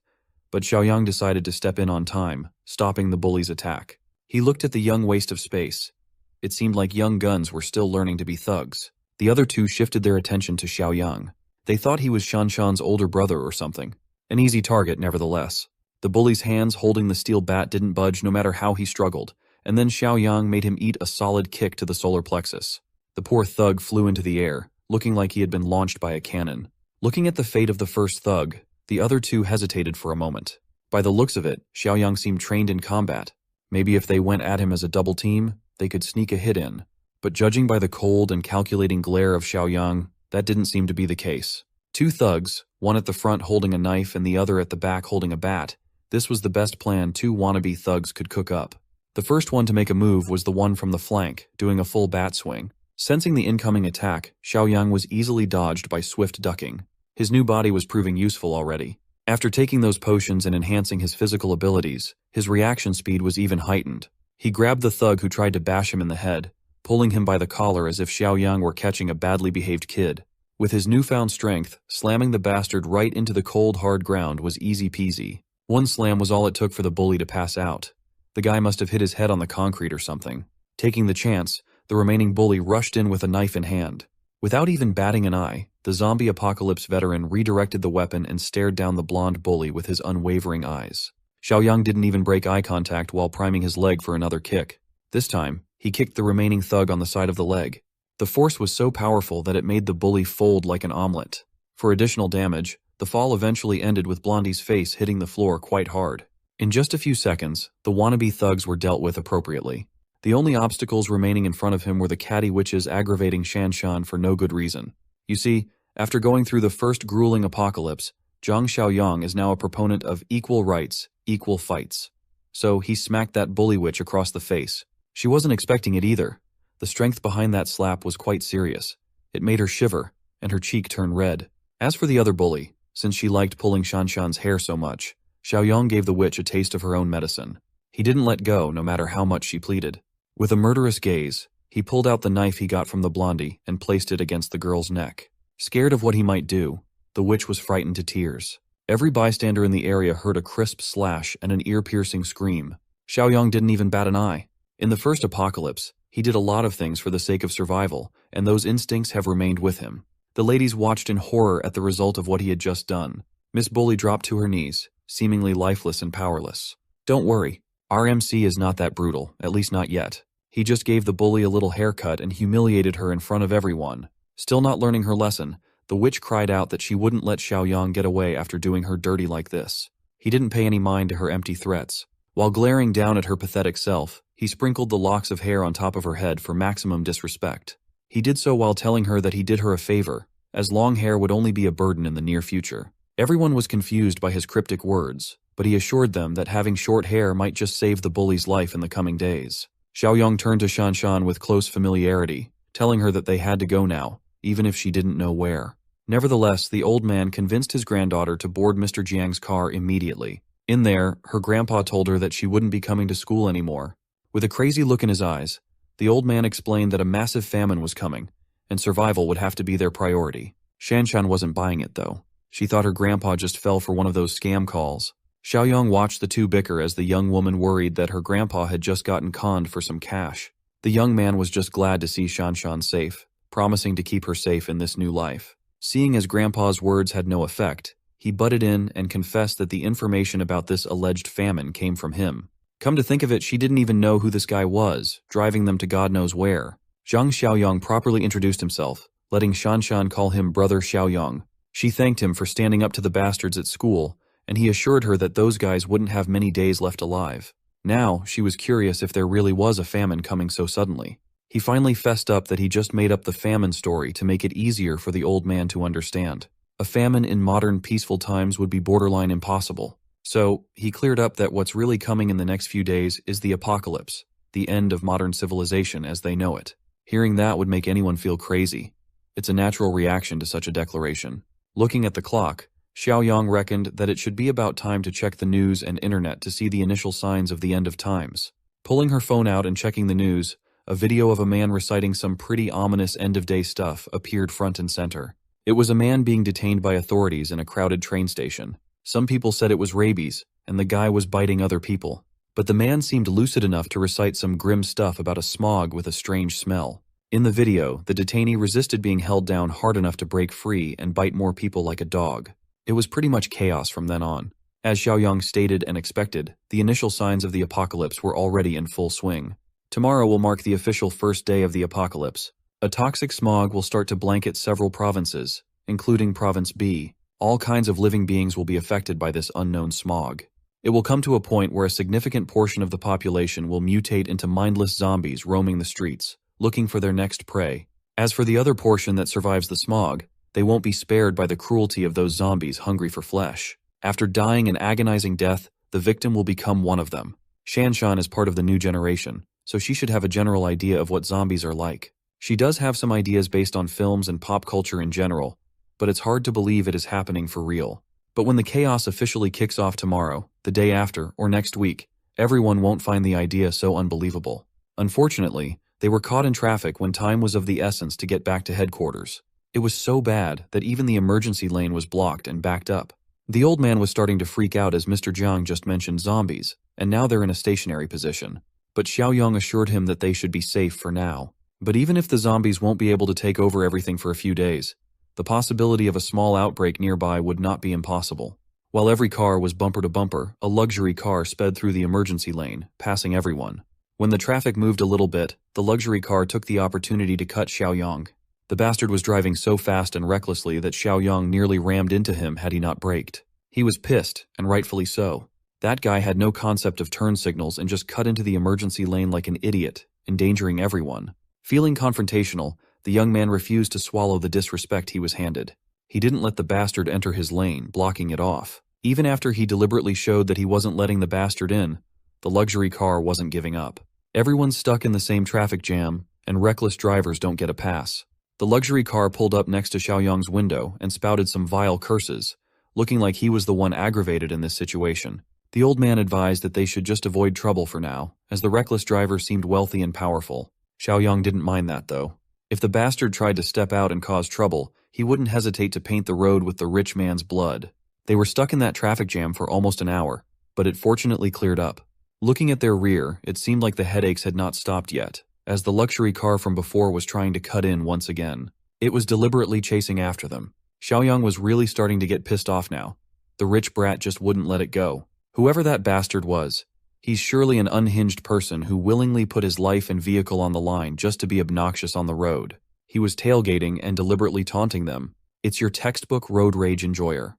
but Xiaoyang decided to step in on time, stopping the bully's attack. He looked at the young waste of space. It seemed like young guns were still learning to be thugs. The other two shifted their attention to Xiaoyang. They thought he was Shanshan's older brother or something. An easy target, nevertheless. The bully's hands holding the steel bat didn't budge no matter how he struggled, and then Xiaoyang made him eat a solid kick to the solar plexus. The poor thug flew into the air, looking like he had been launched by a cannon. Looking at the fate of the first thug, the other two hesitated for a moment. By the looks of it, Xiaoyang seemed trained in combat. Maybe if they went at him as a double team, they could sneak a hit in. But judging by the cold and calculating glare of Xiaoyang, that didn't seem to be the case. Two thugs, one at the front holding a knife and the other at the back holding a bat. This was the best plan two wannabe thugs could cook up. The first one to make a move was the one from the flank, doing a full bat swing. Sensing the incoming attack, Xiaoyang was easily dodged by swift ducking. His new body was proving useful already. After taking those potions and enhancing his physical abilities, his reaction speed was even heightened. He grabbed the thug who tried to bash him in the head, pulling him by the collar as if Xiaoyang were catching a badly behaved kid. With his newfound strength, slamming the bastard right into the cold, hard ground was easy peasy. One slam was all it took for the bully to pass out. The guy must have hit his head on the concrete or something. Taking the chance, the remaining bully rushed in with a knife in hand. Without even batting an eye, the zombie apocalypse veteran redirected the weapon and stared down the blonde bully with his unwavering eyes. Xiaoyang didn't even break eye contact while priming his leg for another kick. This time, he kicked the remaining thug on the side of the leg. The force was so powerful that it made the bully fold like an omelet. For additional damage, the fall eventually ended with Blondie's face hitting the floor quite hard. In just a few seconds, the wannabe thugs were dealt with appropriately. The only obstacles remaining in front of him were the catty witches aggravating Shanshan for no good reason. You see, after going through the first grueling apocalypse, Zhang Xiaoyang is now a proponent of equal rights, equal fights. So he smacked that bully witch across the face. She wasn't expecting it either. The strength behind that slap was quite serious. It made her shiver, and her cheek turn red. As for the other bully, since she liked pulling Shanshan's hair so much, Xiaoyang gave the witch a taste of her own medicine. He didn't let go no matter how much she pleaded. With a murderous gaze, he pulled out the knife he got from the blondie and placed it against the girl's neck. Scared of what he might do, the witch was frightened to tears. Every bystander in the area heard a crisp slash and an ear-piercing scream. Xiaoyang didn't even bat an eye. In the first apocalypse, he did a lot of things for the sake of survival, and those instincts have remained with him. The ladies watched in horror at the result of what he had just done. Miss Bully dropped to her knees, seemingly lifeless and powerless. Don't worry, our MC is not that brutal, at least not yet. He just gave the bully a little haircut and humiliated her in front of everyone. Still not learning her lesson, the witch cried out that she wouldn't let Xiaoyang get away after doing her dirty like this. He didn't pay any mind to her empty threats. While glaring down at her pathetic self, he sprinkled the locks of hair on top of her head for maximum disrespect. He did so while telling her that he did her a favor, as long hair would only be a burden in the near future. Everyone was confused by his cryptic words, but he assured them that having short hair might just save the bully's life in the coming days. Xiaoyang turned to Shanshan with close familiarity, telling her that they had to go now, even if she didn't know where. Nevertheless, the old man convinced his granddaughter to board Mr. Jiang's car immediately. In there, her grandpa told her that she wouldn't be coming to school anymore. With a crazy look in his eyes, the old man explained that a massive famine was coming, and survival would have to be their priority. Shanshan wasn't buying it, though. She thought her grandpa just fell for one of those scam calls. Xiaoyang watched the two bicker as the young woman worried that her grandpa had just gotten conned for some cash. The young man was just glad to see Shanshan safe, promising to keep her safe in this new life. Seeing as grandpa's words had no effect, he butted in and confessed that the information about this alleged famine came from him. Come to think of it, she didn't even know who this guy was, driving them to God knows where. Zhang Xiaoyang properly introduced himself, letting Shanshan call him Brother Xiaoyang. She thanked him for standing up to the bastards at school, and he assured her that those guys wouldn't have many days left alive. Now, she was curious if there really was a famine coming so suddenly. He finally fessed up that he just made up the famine story to make it easier for the old man to understand. A famine in modern peaceful times would be borderline impossible. So, he cleared up that what's really coming in the next few days is the apocalypse, the end of modern civilization as they know it. Hearing that would make anyone feel crazy. It's a natural reaction to such a declaration. Looking at the clock, Xiaoyang reckoned that it should be about time to check the news and internet to see the initial signs of the end of times. Pulling her phone out and checking the news, a video of a man reciting some pretty ominous end-of-day stuff appeared front and center. It was a man being detained by authorities in a crowded train station. Some people said it was rabies, and the guy was biting other people. But the man seemed lucid enough to recite some grim stuff about a smog with a strange smell. In the video, the detainee resisted being held down hard enough to break free and bite more people like a dog. It was pretty much chaos from then on. As Xiaoyang stated and expected, the initial signs of the apocalypse were already in full swing. Tomorrow will mark the official first day of the apocalypse. A toxic smog will start to blanket several provinces, including Province B. All kinds of living beings will be affected by this unknown smog. It will come to a point where a significant portion of the population will mutate into mindless zombies roaming the streets, looking for their next prey. As for the other portion that survives the smog, they won't be spared by the cruelty of those zombies hungry for flesh. After dying an agonizing death, the victim will become one of them. Shanshan is part of the new generation, so she should have a general idea of what zombies are like. She does have some ideas based on films and pop culture in general, but it's hard to believe it is happening for real. But when the chaos officially kicks off tomorrow, the day after, or next week, Everyone won't find the idea so unbelievable. Unfortunately, they were caught in traffic when time was of the essence to get back to headquarters. It was so bad that even the emergency lane was blocked and backed up. The old man was starting to freak out as Mr. Jiang just mentioned zombies, and now they're in a stationary position. But Xiaoyang assured him that they should be safe for now. But even if the zombies won't be able to take over everything for a few days, the possibility of a small outbreak nearby would not be impossible. While every car was bumper to bumper, a luxury car sped through the emergency lane, passing everyone. When the traffic moved a little bit, the luxury car took the opportunity to cut Xiaoyang. The bastard was driving so fast and recklessly that Xiaoyang nearly rammed into him had he not braked. He was pissed, and rightfully so. That guy had no concept of turn signals and just cut into the emergency lane like an idiot, endangering everyone. Feeling confrontational, the young man refused to swallow the disrespect he was handed. He didn't let the bastard enter his lane, blocking it off. Even after he deliberately showed that he wasn't letting the bastard in, the luxury car wasn't giving up. Everyone's stuck in the same traffic jam, and reckless drivers don't get a pass. The luxury car pulled up next to Xiaoyang's window and spouted some vile curses, looking like he was the one aggravated in this situation. The old man advised that they should just avoid trouble for now, as the reckless driver seemed wealthy and powerful. Xiaoyang didn't mind that, though. If the bastard tried to step out and cause trouble, he wouldn't hesitate to paint the road with the rich man's blood. They were stuck in that traffic jam for almost an hour, but it fortunately cleared up. Looking at their rear, it seemed like the headaches had not stopped yet, as the luxury car from before was trying to cut in once again. It was deliberately chasing after them. Xiaoyang was really starting to get pissed off now. The rich brat just wouldn't let it go. Whoever that bastard was, he's surely an unhinged person who willingly put his life and vehicle on the line just to be obnoxious on the road. He was tailgating and deliberately taunting them. It's your textbook road rage enjoyer.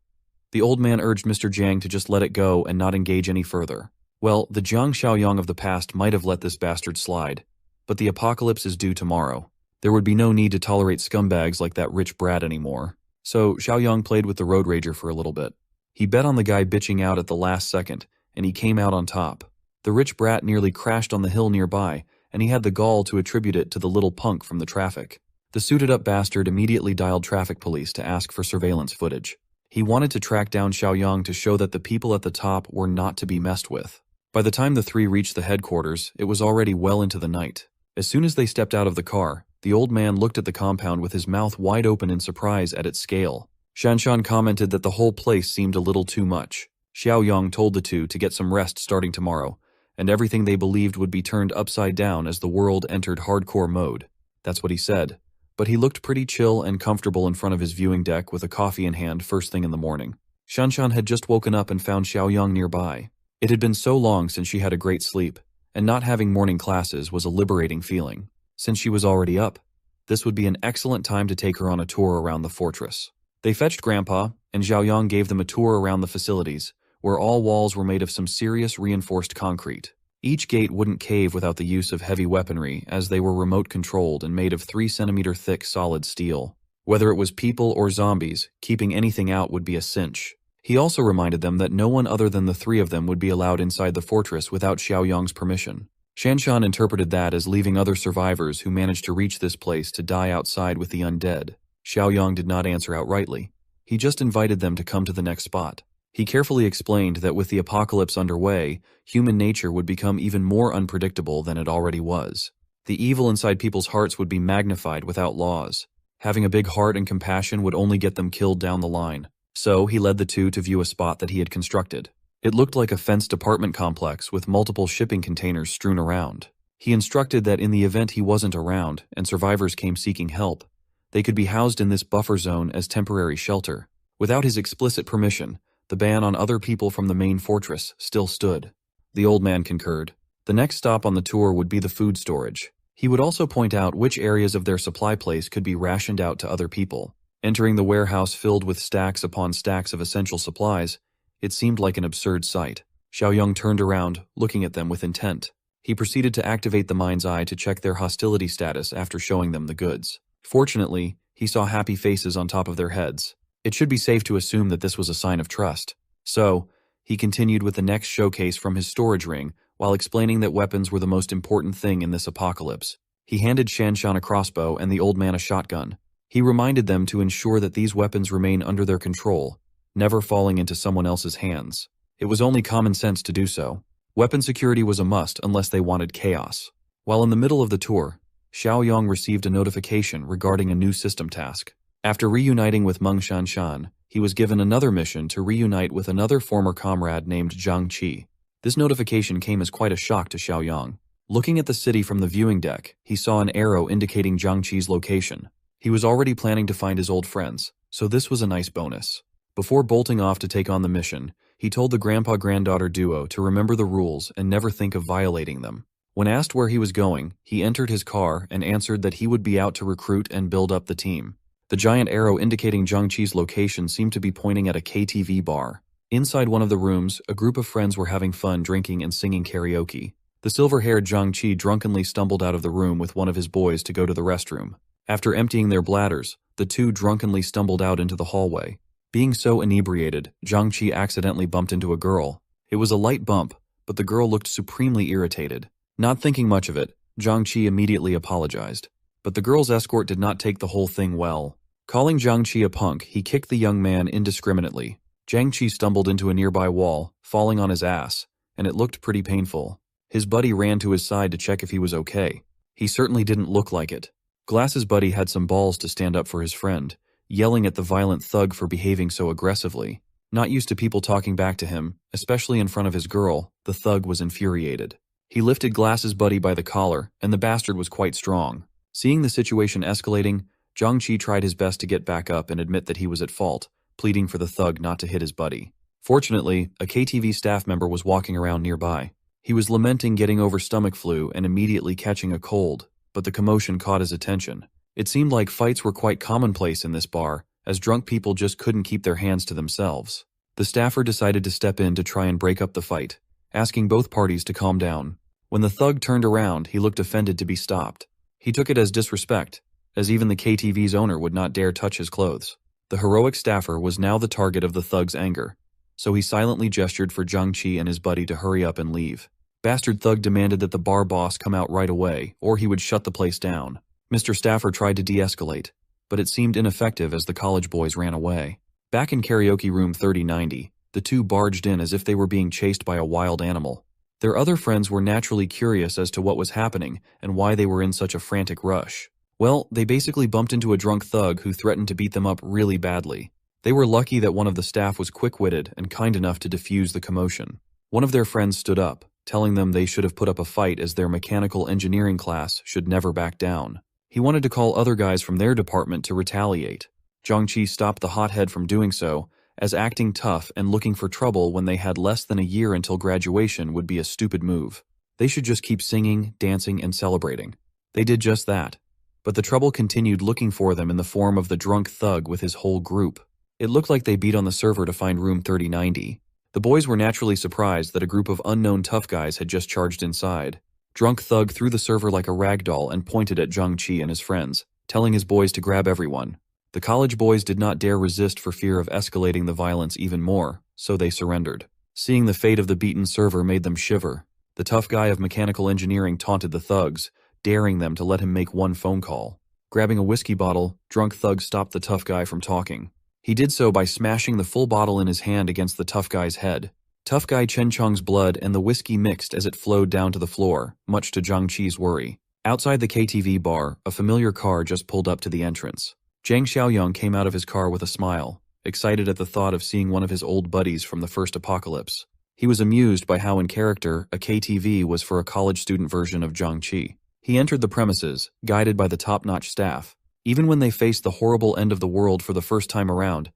The old man urged Mr. Jiang to just let it go and not engage any further. Well, the Jiang Xiaoyang of the past might have let this bastard slide, but the apocalypse is due tomorrow. There would be no need to tolerate scumbags like that rich brat anymore. So Xiaoyang played with the road rager for a little bit. He bet on the guy bitching out at the last second, and he came out on top. The rich brat nearly crashed on the hill nearby, and he had the gall to attribute it to the little punk from the traffic. The suited-up bastard immediately dialed traffic police to ask for surveillance footage. He wanted to track down Xiaoyang to show that the people at the top were not to be messed with. By the time the three reached the headquarters, it was already well into the night. As soon as they stepped out of the car, the old man looked at the compound with his mouth wide open in surprise at its scale. Shanshan commented that the whole place seemed a little too much. Xiaoyang told the two to get some rest starting tomorrow, and everything they believed would be turned upside down as the world entered hardcore mode. That's what he said. But he looked pretty chill and comfortable in front of his viewing deck with a coffee in hand first thing in the morning. Shanshan had just woken up and found Xiaoyang nearby. It had been so long since she had a great sleep, and not having morning classes was a liberating feeling. Since she was already up, this would be an excellent time to take her on a tour around the fortress. They fetched Grandpa, and Xiaoyang gave them a tour around the facilities, where all walls were made of some serious reinforced concrete. Each gate wouldn't cave without the use of heavy weaponry, as they were remote-controlled and made of 3-centimeter thick solid steel. Whether it was people or zombies, keeping anything out would be a cinch. He also reminded them that no one other than the three of them would be allowed inside the fortress without Xiaoyang's permission. Shanshan interpreted that as leaving other survivors who managed to reach this place to die outside with the undead. Xiaoyang did not answer outrightly. He just invited them to come to the next spot. He carefully explained that with the apocalypse underway, human nature would become even more unpredictable than it already was. The evil inside people's hearts would be magnified without laws. Having a big heart and compassion would only get them killed down the line. So he led the two to view a spot that he had constructed. It looked like a fenced apartment complex with multiple shipping containers strewn around. He instructed that in the event he wasn't around and survivors came seeking help, they could be housed in this buffer zone as temporary shelter. Without his explicit permission, the ban on other people from the main fortress still stood. The old man concurred. The next stop on the tour would be the food storage. He would also point out which areas of their supply place could be rationed out to other people. Entering the warehouse filled with stacks upon stacks of essential supplies, it seemed like an absurd sight. Xiaoyang turned around, looking at them with intent. He proceeded to activate the mind's eye to check their hostility status after showing them the goods. Fortunately, he saw happy faces on top of their heads. It should be safe to assume that this was a sign of trust. So, he continued with the next showcase from his storage ring, while explaining that weapons were the most important thing in this apocalypse. He handed Shanshan a crossbow and the old man a shotgun. He reminded them to ensure that these weapons remain under their control, never falling into someone else's hands. It was only common sense to do so. Weapon security was a must unless they wanted chaos. While in the middle of the tour, Xiaoyong received a notification regarding a new system task. After reuniting with Meng Shanshan, he was given another mission to reunite with another former comrade named Zhang Qi. This notification came as quite a shock to Xiaoyong. Looking at the city from the viewing deck, he saw an arrow indicating Zhang Qi's location. He was already planning to find his old friends, so this was a nice bonus. Before bolting off to take on the mission, he told the grandpa-granddaughter duo to remember the rules and never think of violating them. When asked where he was going, he entered his car and answered that he would be out to recruit and build up the team. The giant arrow indicating Zhang Qi's location seemed to be pointing at a KTV bar. Inside one of the rooms, a group of friends were having fun drinking and singing karaoke. The silver-haired Zhang Qi drunkenly stumbled out of the room with one of his boys to go to the restroom. After emptying their bladders, the two drunkenly stumbled out into the hallway. Being so inebriated, Zhang Qi accidentally bumped into a girl. It was a light bump, but the girl looked supremely irritated. Not thinking much of it, Zhang Qi immediately apologized. But the girl's escort did not take the whole thing well. Calling Zhang Qi a punk, he kicked the young man indiscriminately. Zhang Qi stumbled into a nearby wall, falling on his ass, and it looked pretty painful. His buddy ran to his side to check if he was okay. He certainly didn't look like it. Glass's buddy had some balls to stand up for his friend, yelling at the violent thug for behaving so aggressively. Not used to people talking back to him, especially in front of his girl, the thug was infuriated. He lifted Glass's buddy by the collar, and the bastard was quite strong. Seeing the situation escalating, Zhang Qi tried his best to get back up and admit that he was at fault, pleading for the thug not to hit his buddy. Fortunately, a KTV staff member was walking around nearby. He was lamenting getting over stomach flu and immediately catching a cold, but the commotion caught his attention. It seemed like fights were quite commonplace in this bar, as drunk people just couldn't keep their hands to themselves. The staffer decided to step in to try and break up the fight, asking both parties to calm down. When the thug turned around, he looked offended to be stopped. He took it as disrespect, as even the KTV's owner would not dare touch his clothes. The heroic staffer was now the target of the thug's anger, so he silently gestured for Zhang Qi and his buddy to hurry up and leave. Bastard thug demanded that the bar boss come out right away, or he would shut the place down. Mr. Staffer tried to de-escalate, but it seemed ineffective as the college boys ran away. Back in karaoke room 3090, the two barged in as if they were being chased by a wild animal. Their other friends were naturally curious as to what was happening and why they were in such a frantic rush. Well, they basically bumped into a drunk thug who threatened to beat them up really badly. They were lucky that one of the staff was quick-witted and kind enough to defuse the commotion. One of their friends stood up, telling them they should have put up a fight as their mechanical engineering class should never back down. He wanted to call other guys from their department to retaliate. Zhang Qi stopped the hothead from doing so, as acting tough and looking for trouble when they had less than a year until graduation would be a stupid move. They should just keep singing, dancing, and celebrating. They did just that. But the trouble continued looking for them in the form of the drunk thug with his whole group. It looked like they beat on the server to find room 3090. The boys were naturally surprised that a group of unknown tough guys had just charged inside. Drunk thug threw the server like a rag doll and pointed at Zhang Qi and his friends, telling his boys to grab everyone. The college boys did not dare resist for fear of escalating the violence even more, so they surrendered. Seeing the fate of the beaten server made them shiver. The tough guy of mechanical engineering taunted the thugs, daring them to let him make one phone call. Grabbing a whiskey bottle, drunk thug stopped the tough guy from talking. He did so by smashing the full bottle in his hand against the tough guy's head. Tough guy Chen Chong's blood and the whiskey mixed as it flowed down to the floor, much to Zhang Qi's worry. Outside the KTV bar, a familiar car just pulled up to the entrance. Zhang Xiaoyong came out of his car with a smile, excited at the thought of seeing one of his old buddies from the first apocalypse. He was amused by how in character, a KTV was for a college student version of Zhang Qi. He entered the premises, guided by the top-notch staff. Even when they faced the horrible end of the world for the first time around,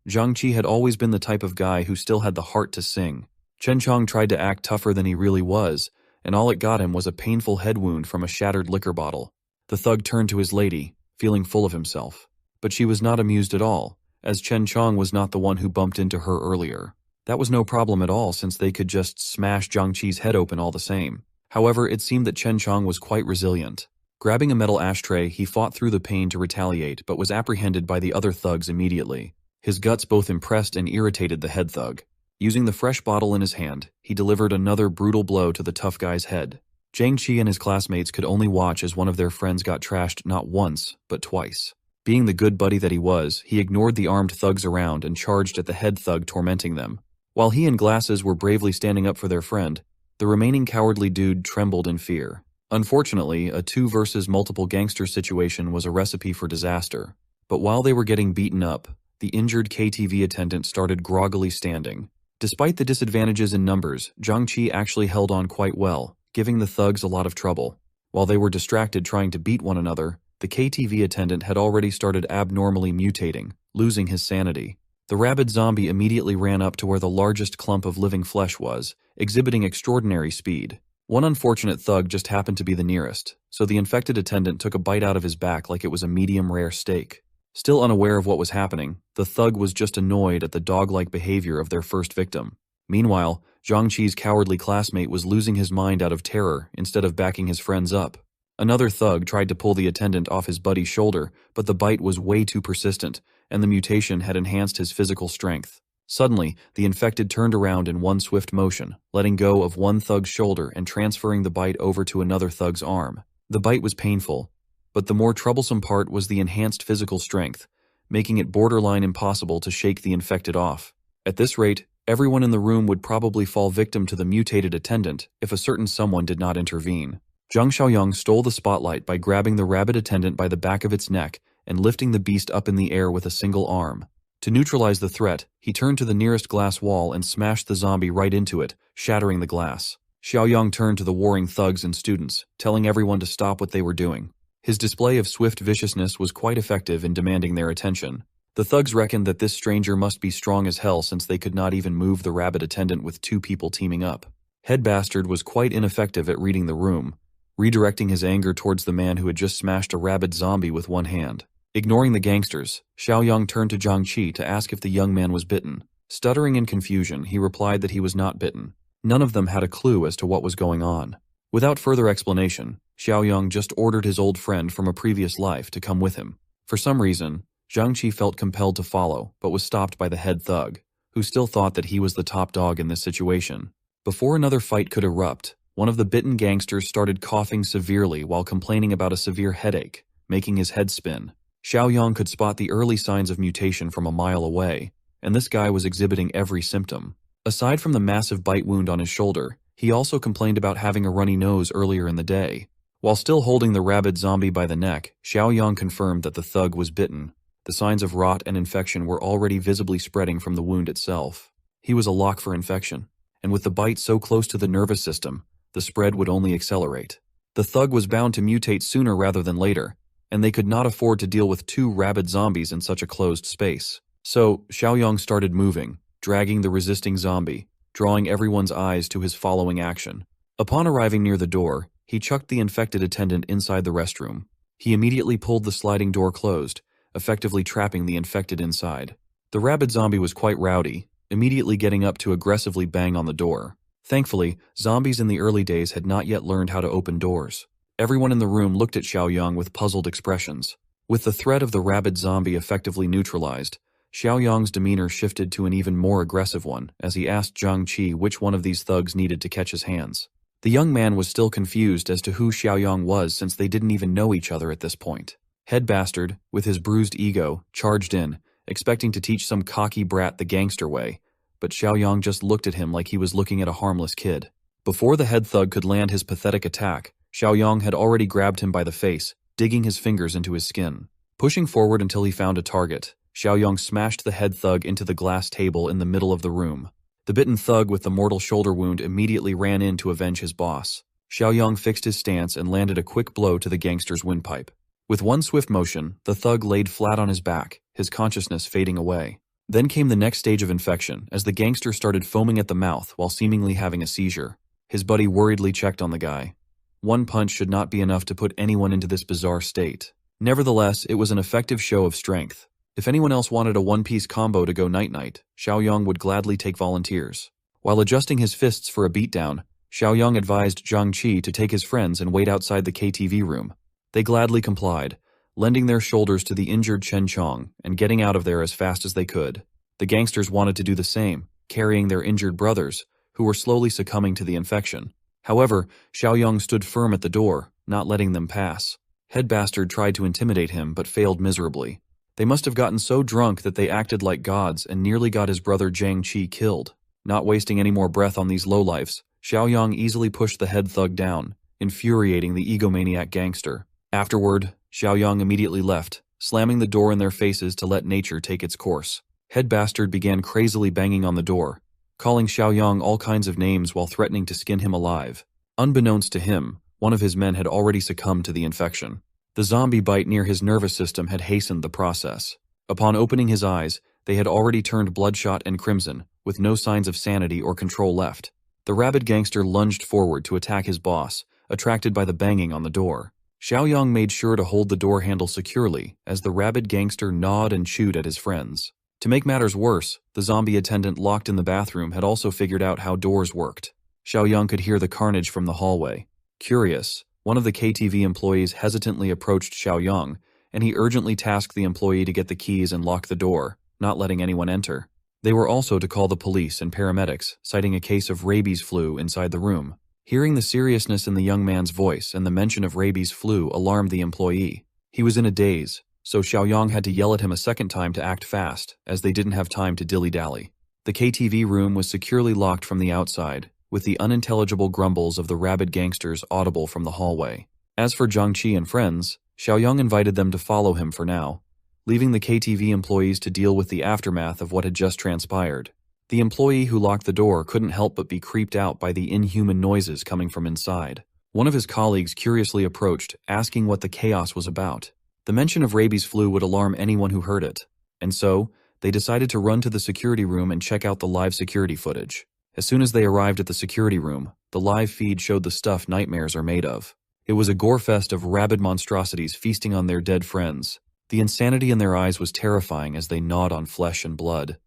Zhang Qi had always been the type of guy who still had the heart to sing. Chen Chong tried to act tougher than he really was, and all it got him was a painful head wound from a shattered liquor bottle. The thug turned to his lady, feeling full of himself. But she was not amused at all, as Chen Chong was not the one who bumped into her earlier. That was no problem at all since they could just smash Zhang Qi's head open all the same. However, it seemed that Chen Chong was quite resilient. Grabbing a metal ashtray, he fought through the pain to retaliate but was apprehended by the other thugs immediately. His guts both impressed and irritated the head thug. Using the fresh bottle in his hand, he delivered another brutal blow to the tough guy's head. Zhang Qi and his classmates could only watch as one of their friends got trashed not once, but twice. Being the good buddy that he was, he ignored the armed thugs around and charged at the head thug tormenting them. While he and Glasses were bravely standing up for their friend, The remaining cowardly dude trembled in fear. Unfortunately, a 2 versus multiple gangsters situation was a recipe for disaster. But while they were getting beaten up, the injured KTV attendant started groggily standing. Despite the disadvantages in numbers, Zhang actually held on quite well, giving the thugs a lot of trouble. While they were distracted trying to beat one another, the KTV attendant had already started abnormally mutating, losing his sanity. The rabid zombie immediately ran up to where the largest clump of living flesh was, exhibiting extraordinary speed. One unfortunate thug just happened to be the nearest, so the infected attendant took a bite out of his back like it was a medium-rare steak. Still unaware of what was happening, the thug was just annoyed at the dog-like behavior of their first victim. Meanwhile, Zhang cowardly classmate was losing his mind out of terror instead of backing his friends up. Another thug tried to pull the attendant off his buddy's shoulder, but the bite was way too persistent, and the mutation had enhanced his physical strength. Suddenly, the infected turned around in one swift motion, letting go of one thug's shoulder and transferring the bite over to another thug's arm. The bite was painful, but the more troublesome part was the enhanced physical strength, making it borderline impossible to shake the infected off. At this rate, everyone in the room would probably fall victim to the mutated attendant if a certain someone did not intervene. Zhang Xiaoyang stole the spotlight by grabbing the rabid attendant by the back of its neck and lifting the beast up in the air with a single arm. To neutralize the threat, he turned to the nearest glass wall and smashed the zombie right into it, shattering the glass. Xiaoyang turned to the warring thugs and students, telling everyone to stop what they were doing. His display of swift viciousness was quite effective in demanding their attention. The thugs reckoned that this stranger must be strong as hell since they could not even move the rabid attendant with 2 people teaming up. Head Bastard was quite ineffective at reading the room, redirecting his anger towards the man who had just smashed a rabid zombie with one hand. Ignoring the gangsters, Xiaoyang turned to Zhang to ask if the young man was bitten. Stuttering in confusion, he replied that he was not bitten. None of them had a clue as to what was going on. Without further explanation, Xiaoyang just ordered his old friend from a previous life to come with him. For some reason, Zhang felt compelled to follow, but was stopped by the head thug, who still thought that he was the top dog in this situation. Before another fight could erupt, one of the bitten gangsters started coughing severely while complaining about a severe headache, making his head spin. Xiaoyang could spot the early signs of mutation from a mile away, and this guy was exhibiting every symptom. Aside from the massive bite wound on his shoulder, he also complained about having a runny nose earlier in the day. While still holding the rabid zombie by the neck, Xiaoyang confirmed that the thug was bitten. The signs of rot and infection were already visibly spreading from the wound itself. He was a lock for infection, and with the bite so close to the nervous system, the spread would only accelerate. The thug was bound to mutate sooner rather than later, and they could not afford to deal with 2 rabid zombies in such a closed space. So, Xiaoyang started moving, dragging the resisting zombie, drawing everyone's eyes to his following action. Upon arriving near the door, he chucked the infected attendant inside the restroom. He immediately pulled the sliding door closed, effectively trapping the infected inside. The rabid zombie was quite rowdy, immediately getting up to aggressively bang on the door. Thankfully, zombies in the early days had not yet learned how to open doors. Everyone in the room looked at Xiaoyang with puzzled expressions. With the threat of the rabid zombie effectively neutralized, Xiaoyang's demeanor shifted to an even more aggressive one as he asked Zhang which one of these thugs needed to catch his hands. The young man was still confused as to who Xiaoyang was since they didn't even know each other at this point. Head Bastard, with his bruised ego, charged in, expecting to teach some cocky brat the gangster way, but Xiaoyang just looked at him like he was looking at a harmless kid. Before the head thug could land his pathetic attack, Xiaoyang had already grabbed him by the face, digging his fingers into his skin. Pushing forward until he found a target, Xiaoyang smashed the head thug into the glass table in the middle of the room. The bitten thug with the mortal shoulder wound immediately ran in to avenge his boss. Xiaoyang fixed his stance and landed a quick blow to the gangster's windpipe. With one swift motion, the thug laid flat on his back, his consciousness fading away. Then came the next stage of infection, as the gangster started foaming at the mouth while seemingly having a seizure. His buddy worriedly checked on the guy. One punch should not be enough to put anyone into this bizarre state. Nevertheless, it was an effective show of strength. If anyone else wanted a one-piece combo to go night-night, Xiaoyang would gladly take volunteers. While adjusting his fists for a beatdown, Xiaoyang advised Zhang to take his friends and wait outside the KTV room. They gladly complied, lending their shoulders to the injured Chen Chong and getting out of there as fast as they could. The gangsters wanted to do the same, carrying their injured brothers, who were slowly succumbing to the infection. However, Xiaoyang stood firm at the door, not letting them pass. Head Bastard tried to intimidate him but failed miserably. They must have gotten so drunk that they acted like gods and nearly got his brother Zhang killed. Not wasting any more breath on these lowlifes, Xiaoyang easily pushed the head thug down, infuriating the egomaniac gangster. Afterward, Xiaoyang immediately left, slamming the door in their faces to let nature take its course. Head Bastard began crazily banging on the door, calling Xiaoyang all kinds of names while threatening to skin him alive. Unbeknownst to him, one of his men had already succumbed to the infection. The zombie bite near his nervous system had hastened the process. Upon opening his eyes, they had already turned bloodshot and crimson, with no signs of sanity or control left. The rabid gangster lunged forward to attack his boss, attracted by the banging on the door. Xiaoyang made sure to hold the door handle securely as the rabid gangster gnawed and chewed at his friends. To make matters worse, the zombie attendant locked in the bathroom had also figured out how doors worked. Xiaoyang could hear the carnage from the hallway. Curious, one of the KTV employees hesitantly approached Xiaoyang, and he urgently tasked the employee to get the keys and lock the door, not letting anyone enter. They were also to call the police and paramedics, citing a case of rabies flu inside the room. Hearing the seriousness in the young man's voice and the mention of rabies flu alarmed the employee. He was in a daze, so Xiaoyang had to yell at him a second time to act fast, as they didn't have time to dilly-dally. The KTV room was securely locked from the outside, with the unintelligible grumbles of the rabid gangsters audible from the hallway. As for Zhangqi and friends, Xiaoyang invited them to follow him for now, leaving the KTV employees to deal with the aftermath of what had just transpired. The employee who locked the door couldn't help but be creeped out by the inhuman noises coming from inside. One of his colleagues curiously approached, asking what the chaos was about. The mention of rabies flu would alarm anyone who heard it, and so, they decided to run to the security room and check out the live security footage. As soon as they arrived at the security room, the live feed showed the stuff nightmares are made of. It was a gore fest of rabid monstrosities feasting on their dead friends. The insanity in their eyes was terrifying as they gnawed on flesh and blood.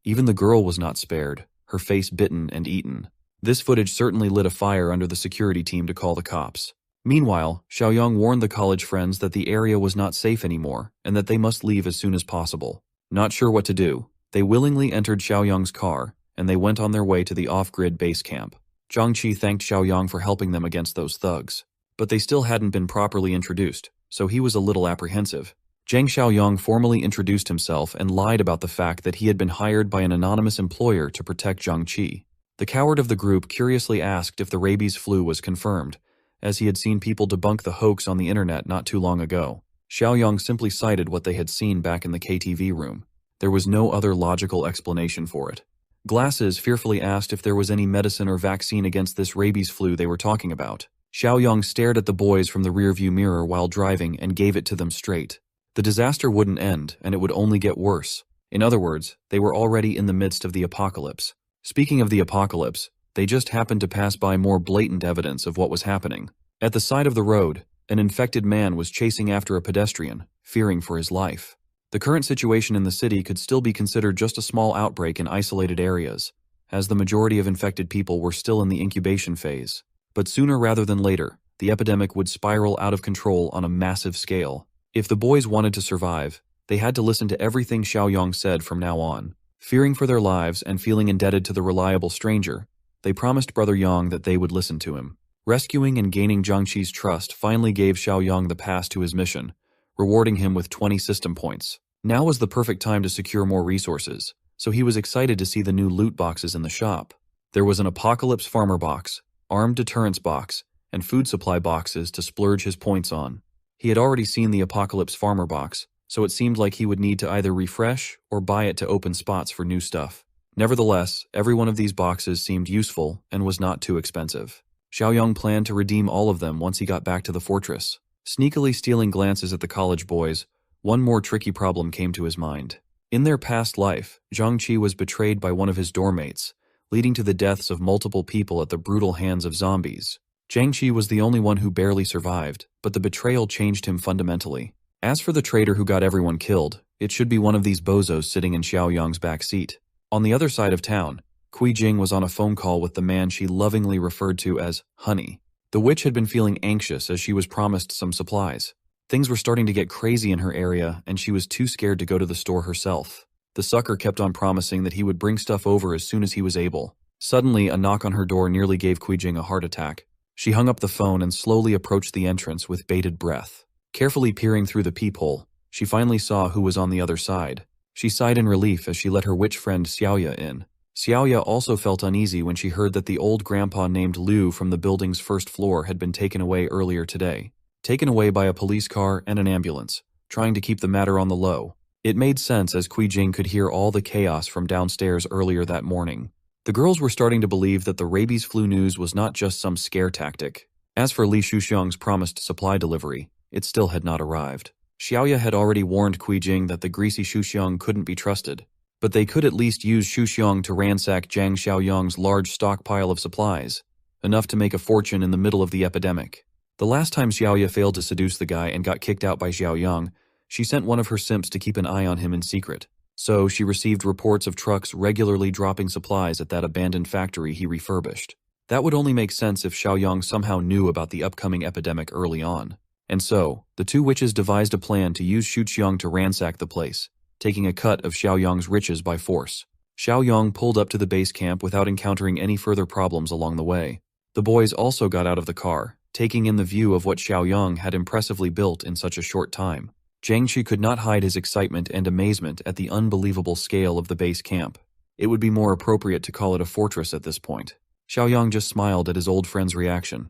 Even the girl was not spared, her face bitten and eaten. This footage certainly lit a fire under the security team to call the cops. Meanwhile, Xiaoyang warned the college friends that the area was not safe anymore and that they must leave as soon as possible. Not sure what to do, they willingly entered Xiaoyang's car, and they went on their way to the off-grid base camp. Zhangqi thanked Xiaoyang for helping them against those thugs. But they still hadn't been properly introduced, so he was a little apprehensive. Zhang Xiaoyang formally introduced himself and lied about the fact that he had been hired by an anonymous employer to protect Zhangqi. The coward of the group curiously asked if the rabies flu was confirmed, as he had seen people debunk the hoax on the internet not too long ago. Xiaoyang simply cited what they had seen back in the KTV room. There was no other logical explanation for it. Glasses fearfully asked if there was any medicine or vaccine against this rabies flu they were talking about. Xiaoyang stared at the boys from the rearview mirror while driving and gave it to them straight. The disaster wouldn't end, and it would only get worse. In other words, they were already in the midst of the apocalypse. Speaking of the apocalypse, they just happened to pass by more blatant evidence of what was happening. At the side of the road, an infected man was chasing after a pedestrian, fearing for his life. The current situation in the city could still be considered just a small outbreak in isolated areas, as the majority of infected people were still in the incubation phase. But sooner rather than later, the epidemic would spiral out of control on a massive scale. If the boys wanted to survive, they had to listen to everything Xiaoyang said from now on. Fearing for their lives and feeling indebted to the reliable stranger, they promised Brother Yang that they would listen to him. Rescuing and gaining Zhangqi's trust finally gave Xiaoyang the pass to his mission, rewarding him with 20 system points. Now was the perfect time to secure more resources, so he was excited to see the new loot boxes in the shop. There was an Apocalypse Farmer box, Armed Deterrence box, and food supply boxes to splurge his points on. He had already seen the Apocalypse Farmer box, so it seemed like he would need to either refresh or buy it to open spots for new stuff. Nevertheless, every one of these boxes seemed useful and was not too expensive. Xiaoyang planned to redeem all of them once he got back to the fortress. Sneakily stealing glances at the college boys, one more tricky problem came to his mind. In their past life, Zhangqi was betrayed by one of his doormates, leading to the deaths of multiple people at the brutal hands of zombies. Zhangqi was the only one who barely survived, but the betrayal changed him fundamentally. As for the traitor who got everyone killed, it should be one of these bozos sitting in Xiaoyang's back seat. On the other side of town, Kui Jing was on a phone call with the man she lovingly referred to as Honey. The witch had been feeling anxious as she was promised some supplies. Things were starting to get crazy in her area, and she was too scared to go to the store herself. The sucker kept on promising that he would bring stuff over as soon as he was able. Suddenly, a knock on her door nearly gave Kui Jing a heart attack. She hung up the phone and slowly approached the entrance with bated breath. Carefully peering through the peephole, she finally saw who was on the other side. She sighed in relief as she let her witch friend Xiaoya in. Xiaoya also felt uneasy when she heard that the old grandpa named Liu from the building's first floor had been taken away earlier today. Taken away by a police car and an ambulance, trying to keep the matter on the low. It made sense as Jing could hear all the chaos from downstairs earlier that morning. The girls were starting to believe that the rabies flu news was not just some scare tactic. As for Li Shuxiang's promised supply delivery, it still had not arrived. Xiaoya had already warned Jing that the greasy Shuxiang couldn't be trusted, but they could at least use Shuxiang to ransack Zhang Xiaoyang's large stockpile of supplies, enough to make a fortune in the middle of the epidemic. The last time Xiaoya failed to seduce the guy and got kicked out by Xiaoyang, she sent one of her simps to keep an eye on him in secret. So she received reports of trucks regularly dropping supplies at that abandoned factory he refurbished. That would only make sense if Xiaoyang somehow knew about the upcoming epidemic early on. And so, the two witches devised a plan to use Shuxiang to ransack the place, taking a cut of Xiaoyang's riches by force. Xiaoyang pulled up to the base camp without encountering any further problems along the way. The boys also got out of the car, taking in the view of what Xiaoyang had impressively built in such a short time. Jiangxi could not hide his excitement and amazement at the unbelievable scale of the base camp. It would be more appropriate to call it a fortress at this point. Xiaoyang just smiled at his old friend's reaction.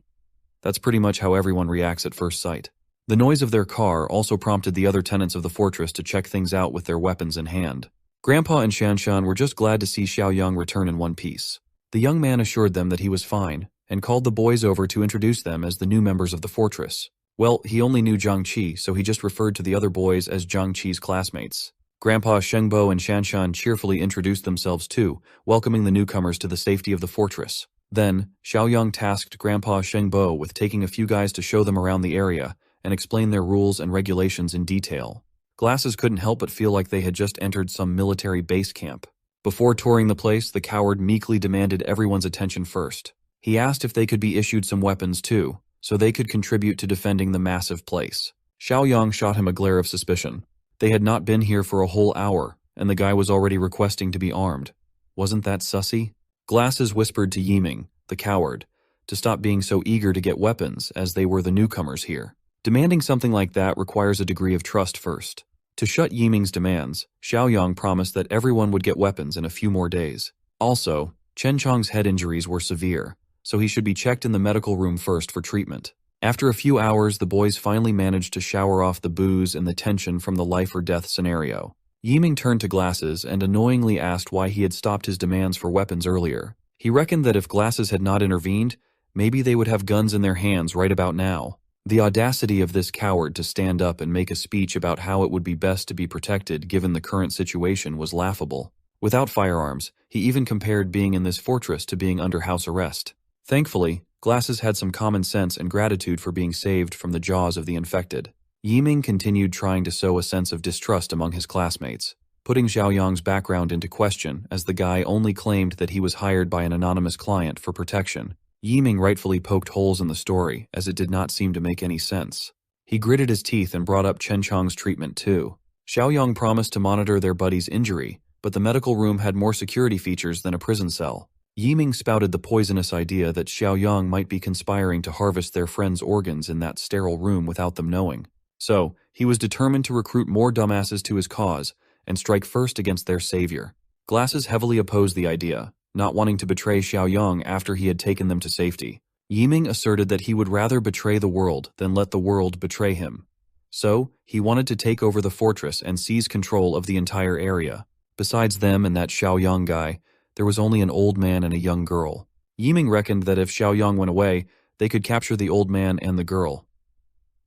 That's pretty much how everyone reacts at first sight. The noise of their car also prompted the other tenants of the fortress to check things out with their weapons in hand. Grandpa and Shanshan were just glad to see Xiaoyang return in one piece. The young man assured them that he was fine, and called the boys over to introduce them as the new members of the fortress. Well, he only knew Jiang Qi, so he just referred to the other boys as Jiang Qi's classmates. Grandpa Shengbo and Shanshan cheerfully introduced themselves too, welcoming the newcomers to the safety of the fortress. Then, Xiaoyang tasked Grandpa Shengbo with taking a few guys to show them around the area and explain their rules and regulations in detail. Glasses couldn't help but feel like they had just entered some military base camp. Before touring the place, the coward meekly demanded everyone's attention first. He asked if they could be issued some weapons too, so they could contribute to defending the massive place. Xiaoyang shot him a glare of suspicion. They had not been here for a whole hour, and the guy was already requesting to be armed. Wasn't that sussy? Glasses whispered to Yiming, the coward, to stop being so eager to get weapons as they were the newcomers here. Demanding something like that requires a degree of trust first. To shut Yiming's demands, Xiaoyang promised that everyone would get weapons in a few more days. Also, Chen Chong's head injuries were severe, so he should be checked in the medical room first for treatment. After a few hours, the boys finally managed to shower off the booze and the tension from the life-or-death scenario. Yiming turned to Glasses and annoyingly asked why he had stopped his demands for weapons earlier. He reckoned that if Glasses had not intervened, maybe they would have guns in their hands right about now. The audacity of this coward to stand up and make a speech about how it would be best to be protected given the current situation was laughable. Without firearms, he even compared being in this fortress to being under house arrest. Thankfully, Glasses had some common sense and gratitude for being saved from the jaws of the infected. Yiming continued trying to sow a sense of distrust among his classmates, putting Xiaoyang's background into question as the guy only claimed that he was hired by an anonymous client for protection. Yiming rightfully poked holes in the story, as it did not seem to make any sense. He gritted his teeth and brought up Chen Chong's treatment too. Xiaoyang promised to monitor their buddy's injury, but the medical room had more security features than a prison cell. Yiming spouted the poisonous idea that Xiaoyang might be conspiring to harvest their friend's organs in that sterile room without them knowing. So, he was determined to recruit more dumbasses to his cause and strike first against their savior. Glasses heavily opposed the idea, not wanting to betray Xiaoyang after he had taken them to safety. Yiming asserted that he would rather betray the world than let the world betray him. So, he wanted to take over the fortress and seize control of the entire area. Besides them and that Xiaoyang guy, there was only an old man and a young girl. Yiming reckoned that if Xiaoyang went away, they could capture the old man and the girl.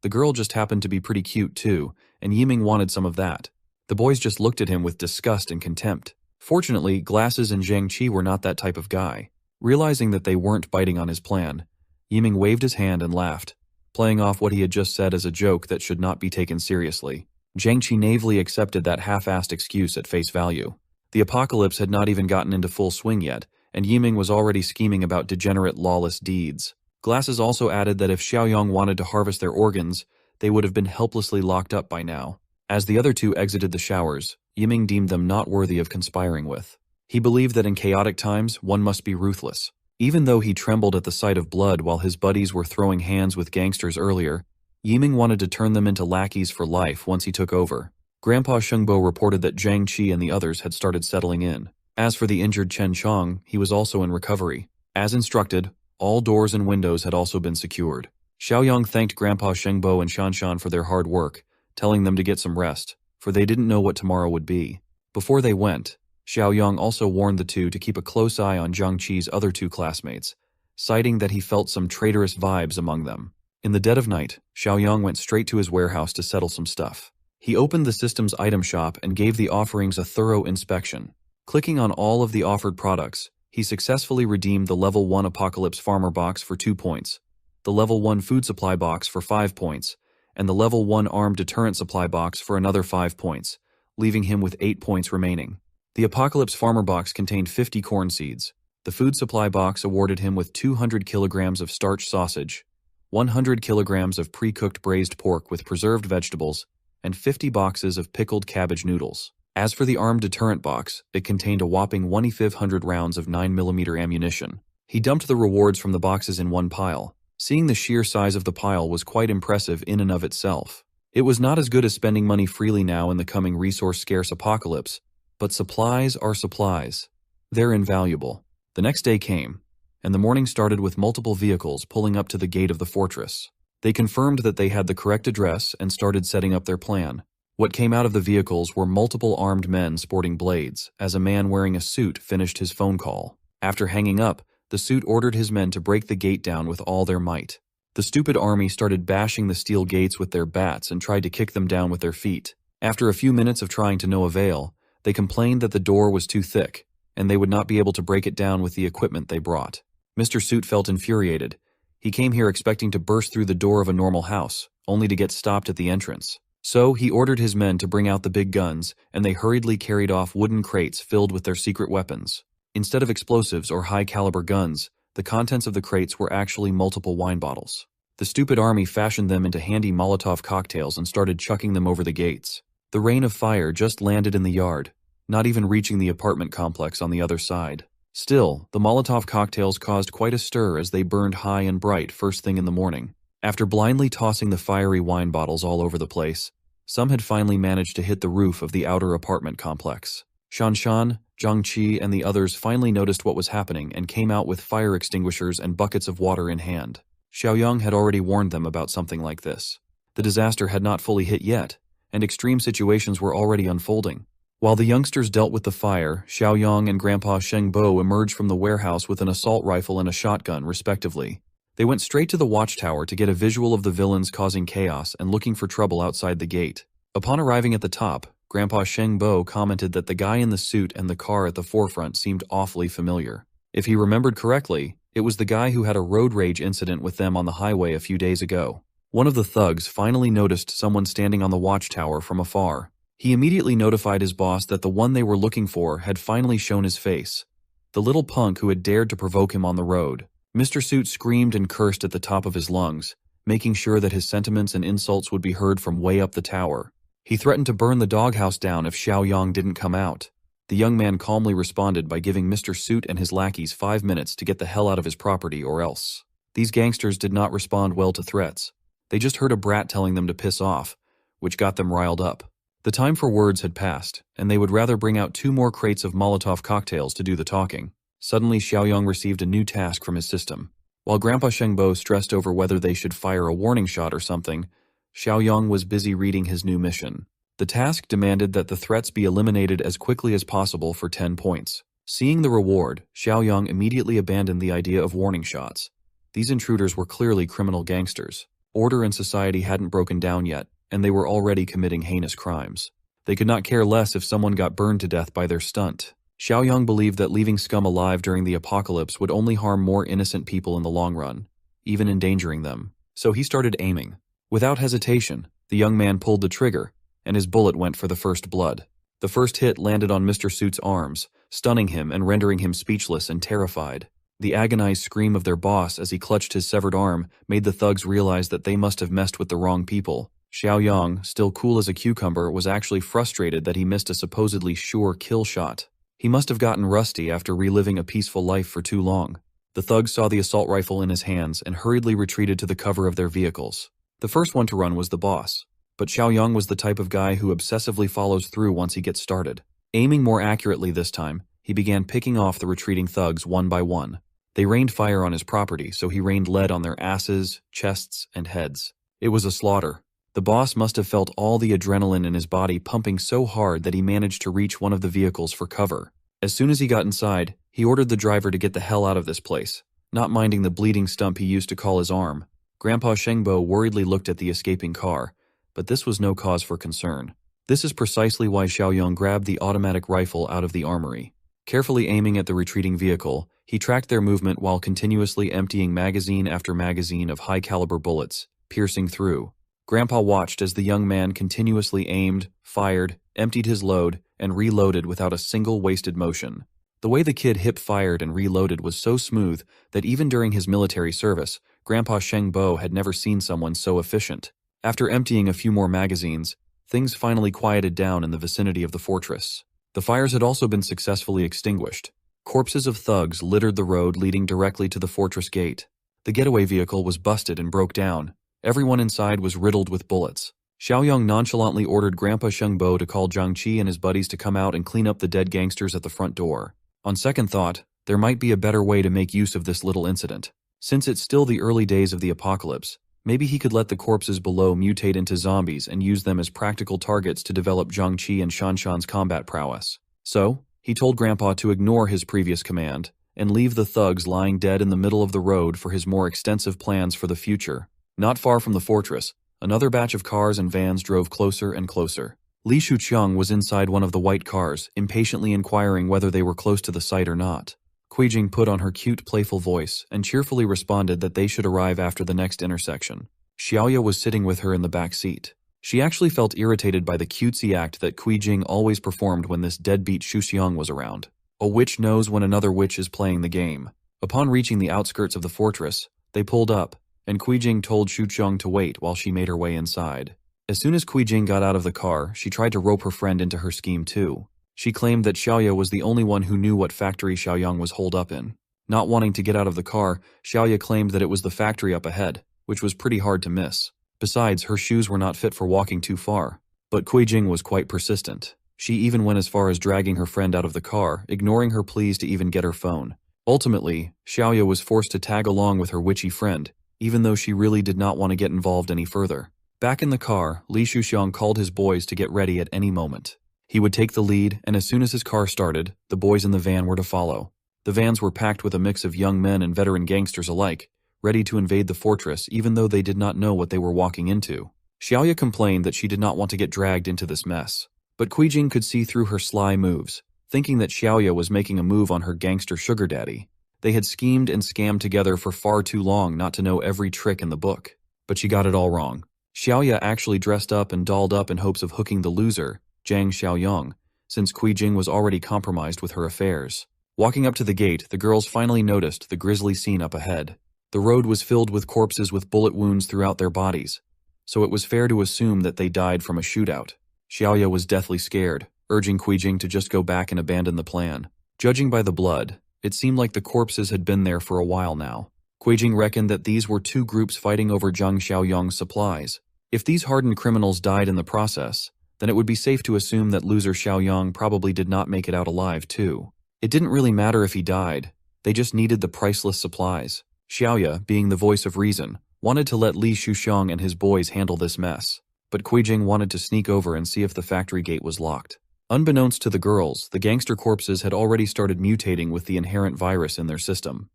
The girl just happened to be pretty cute too, and Yiming wanted some of that. The boys just looked at him with disgust and contempt. Fortunately, Glasses and Zhang Qi were not that type of guy. Realizing that they weren't biting on his plan, Yiming waved his hand and laughed, playing off what he had just said as a joke that should not be taken seriously. Zhang Qi naively accepted that half-assed excuse at face value. The apocalypse had not even gotten into full swing yet, and Yiming was already scheming about degenerate, lawless deeds. Glasses also added that if Xiaoyang wanted to harvest their organs, they would have been helplessly locked up by now. As the other two exited the showers, Yiming deemed them not worthy of conspiring with. He believed that in chaotic times, one must be ruthless. Even though he trembled at the sight of blood while his buddies were throwing hands with gangsters earlier, Yiming wanted to turn them into lackeys for life once he took over. Grandpa Shengbo reported that Zhang Qi and the others had started settling in. As for the injured Chen Chong, he was also in recovery. As instructed, all doors and windows had also been secured. Xiaoyang thanked Grandpa Shengbo and Shanshan for their hard work, telling them to get some rest, for they didn't know what tomorrow would be. Before they went, Xiaoyang also warned the two to keep a close eye on Zhang Qi's other two classmates, citing that he felt some traitorous vibes among them. In the dead of night, Xiaoyang went straight to his warehouse to settle some stuff. He opened the system's item shop and gave the offerings a thorough inspection. Clicking on all of the offered products, he successfully redeemed the Level 1 Apocalypse Farmer box for 2 points, the Level 1 Food Supply box for 5 points, and the Level 1 Armed Deterrent Supply box for another 5 points, leaving him with 8 points remaining. The Apocalypse Farmer box contained 50 corn seeds. The Food Supply box awarded him with 200 kilograms of starch sausage, 100 kilograms of pre-cooked braised pork with preserved vegetables, and 50 boxes of pickled cabbage noodles. As for the Armed Deterrent box, it contained a whopping 2,500 rounds of 9mm ammunition. He dumped the rewards from the boxes in one pile. Seeing the sheer size of the pile was quite impressive in and of itself. It was not as good as spending money freely now in the coming resource-scarce apocalypse, but supplies are supplies. They're invaluable. The next day came, and the morning started with multiple vehicles pulling up to the gate of the fortress. They confirmed that they had the correct address and started setting up their plan. What came out of the vehicles were multiple armed men sporting blades, as a man wearing a suit finished his phone call. After hanging up, the suit ordered his men to break the gate down with all their might. The stupid army started bashing the steel gates with their bats and tried to kick them down with their feet. After a few minutes of trying to no avail, they complained that the door was too thick, and they would not be able to break it down with the equipment they brought. Mr. Suit felt infuriated. He came here expecting to burst through the door of a normal house, only to get stopped at the entrance. So he ordered his men to bring out the big guns, and they hurriedly carried off wooden crates filled with their secret weapons. Instead of explosives or high-caliber guns, the contents of the crates were actually multiple wine bottles. The stupid army fashioned them into handy Molotov cocktails and started chucking them over the gates. The rain of fire just landed in the yard, not even reaching the apartment complex on the other side. Still, the Molotov cocktails caused quite a stir as they burned high and bright first thing in the morning. After blindly tossing the fiery wine bottles all over the place, some had finally managed to hit the roof of the outer apartment complex. Shanshan, Zhang Qi, and the others finally noticed what was happening and came out with fire extinguishers and buckets of water in hand. Xiaoyang had already warned them about something like this. The disaster had not fully hit yet, and extreme situations were already unfolding. While the youngsters dealt with the fire, Xiaoyang and Grandpa Shengbo emerged from the warehouse with an assault rifle and a shotgun, respectively. They went straight to the watchtower to get a visual of the villains causing chaos and looking for trouble outside the gate. Upon arriving at the top, Grandpa Shengbo commented that the guy in the suit and the car at the forefront seemed awfully familiar. If he remembered correctly, it was the guy who had a road rage incident with them on the highway a few days ago. One of the thugs finally noticed someone standing on the watchtower from afar. He immediately notified his boss that the one they were looking for had finally shown his face. The little punk who had dared to provoke him on the road. Mr. Suit screamed and cursed at the top of his lungs, making sure that his sentiments and insults would be heard from way up the tower. He threatened to burn the doghouse down if Xiaoyang didn't come out. The young man calmly responded by giving Mr. Suit and his lackeys 5 minutes to get the hell out of his property or else. These gangsters did not respond well to threats. They just heard a brat telling them to piss off, which got them riled up. The time for words had passed, and they would rather bring out 2 more crates of Molotov cocktails to do the talking. Suddenly, Xiaoyang received a new task from his system. While Grandpa Shengbo stressed over whether they should fire a warning shot or something, Xiaoyang was busy reading his new mission. The task demanded that the threats be eliminated as quickly as possible for 10 points. Seeing the reward, Xiaoyang immediately abandoned the idea of warning shots. These intruders were clearly criminal gangsters. Order in society hadn't broken down yet, and they were already committing heinous crimes. They could not care less if someone got burned to death by their stunt. Xiaoyang believed that leaving scum alive during the apocalypse would only harm more innocent people in the long run, even endangering them. So he started aiming. Without hesitation, the young man pulled the trigger, and his bullet went for the first blood. The first hit landed on Mr. Suit's arms, stunning him and rendering him speechless and terrified. The agonized scream of their boss as he clutched his severed arm made the thugs realize that they must have messed with the wrong people. Xiaoyang, still cool as a cucumber, was actually frustrated that he missed a supposedly sure kill shot. He must have gotten rusty after reliving a peaceful life for too long. The thugs saw the assault rifle in his hands and hurriedly retreated to the cover of their vehicles. The first one to run was the boss, but Xiaoyang was the type of guy who obsessively follows through once he gets started. Aiming more accurately this time, he began picking off the retreating thugs one by one. They rained fire on his property, so he rained lead on their asses, chests, and heads. It was a slaughter. The boss must have felt all the adrenaline in his body pumping so hard that he managed to reach one of the vehicles for cover. As soon as he got inside, he ordered the driver to get the hell out of this place, not minding the bleeding stump he used to call his arm. Grandpa Shengbo worriedly looked at the escaping car, but this was no cause for concern. This is precisely why Xiaoyong grabbed the automatic rifle out of the armory. Carefully aiming at the retreating vehicle, he tracked their movement while continuously emptying magazine after magazine of high-caliber bullets, piercing through. Grandpa watched as the young man continuously aimed, fired, emptied his load, and reloaded without a single wasted motion. The way the kid hip-fired and reloaded was so smooth that even during his military service, Grandpa Shengbo had never seen someone so efficient. After emptying a few more magazines, things finally quieted down in the vicinity of the fortress. The fires had also been successfully extinguished. Corpses of thugs littered the road leading directly to the fortress gate. The getaway vehicle was busted and broke down. Everyone inside was riddled with bullets. Xiaoyong nonchalantly ordered Grandpa Shengbo to call Zhang Qi and his buddies to come out and clean up the dead gangsters at the front door. On second thought, there might be a better way to make use of this little incident. Since it's still the early days of the apocalypse, maybe he could let the corpses below mutate into zombies and use them as practical targets to develop Zhang Qi and Shanshan's combat prowess. So, he told Grandpa to ignore his previous command and leave the thugs lying dead in the middle of the road for his more extensive plans for the future. Not far from the fortress, another batch of cars and vans drove closer and closer. Li Shuqiang was inside one of the white cars, impatiently inquiring whether they were close to the site or not. Kuijing put on her cute, playful voice and cheerfully responded that they should arrive after the next intersection. Xiaoya was sitting with her in the back seat. She actually felt irritated by the cutesy act that Kuijing always performed when this deadbeat Shuqiang was around. A witch knows when another witch is playing the game. Upon reaching the outskirts of the fortress, they pulled up, and Kuijing told Shuqiang to wait while she made her way inside. As soon as Kuijing got out of the car, she tried to rope her friend into her scheme too. She claimed that Xiaoya was the only one who knew what factory Xiaoyang was holed up in. Not wanting to get out of the car, Xiaoya claimed that it was the factory up ahead, which was pretty hard to miss. Besides, her shoes were not fit for walking too far. But Kuijing was quite persistent. She even went as far as dragging her friend out of the car, ignoring her pleas to even get her phone. Ultimately, Xiaoya was forced to tag along with her witchy friend, even though she really did not want to get involved any further. Back in the car, Li Shuqiang called his boys to get ready at any moment. He would take the lead, and as soon as his car started, the boys in the van were to follow. The vans were packed with a mix of young men and veteran gangsters alike, ready to invade the fortress even though they did not know what they were walking into. Xiaoya complained that she did not want to get dragged into this mess. But Kuijing could see through her sly moves, thinking that Xiaoya was making a move on her gangster sugar daddy. They had schemed and scammed together for far too long not to know every trick in the book. But she got it all wrong. Xiaoya actually dressed up and dolled up in hopes of hooking the loser, Zhang Xiaoyong, since Kuijing was already compromised with her affairs. Walking up to the gate, the girls finally noticed the grisly scene up ahead. The road was filled with corpses with bullet wounds throughout their bodies, so it was fair to assume that they died from a shootout. Xiaoya was deathly scared, urging Kuijing to just go back and abandon the plan. Judging by the blood, it seemed like the corpses had been there for a while now. Kuijing reckoned that these were two groups fighting over Zhang Xiaoyong's supplies. If these hardened criminals died in the process, then it would be safe to assume that loser Xiaoyong probably did not make it out alive too. It didn't really matter if he died, they just needed the priceless supplies. Xiaoya, being the voice of reason, wanted to let Li Shuqiang and his boys handle this mess, but Kuijing wanted to sneak over and see if the factory gate was locked. Unbeknownst to the girls, the gangster corpses had already started mutating with the inherent virus in their system.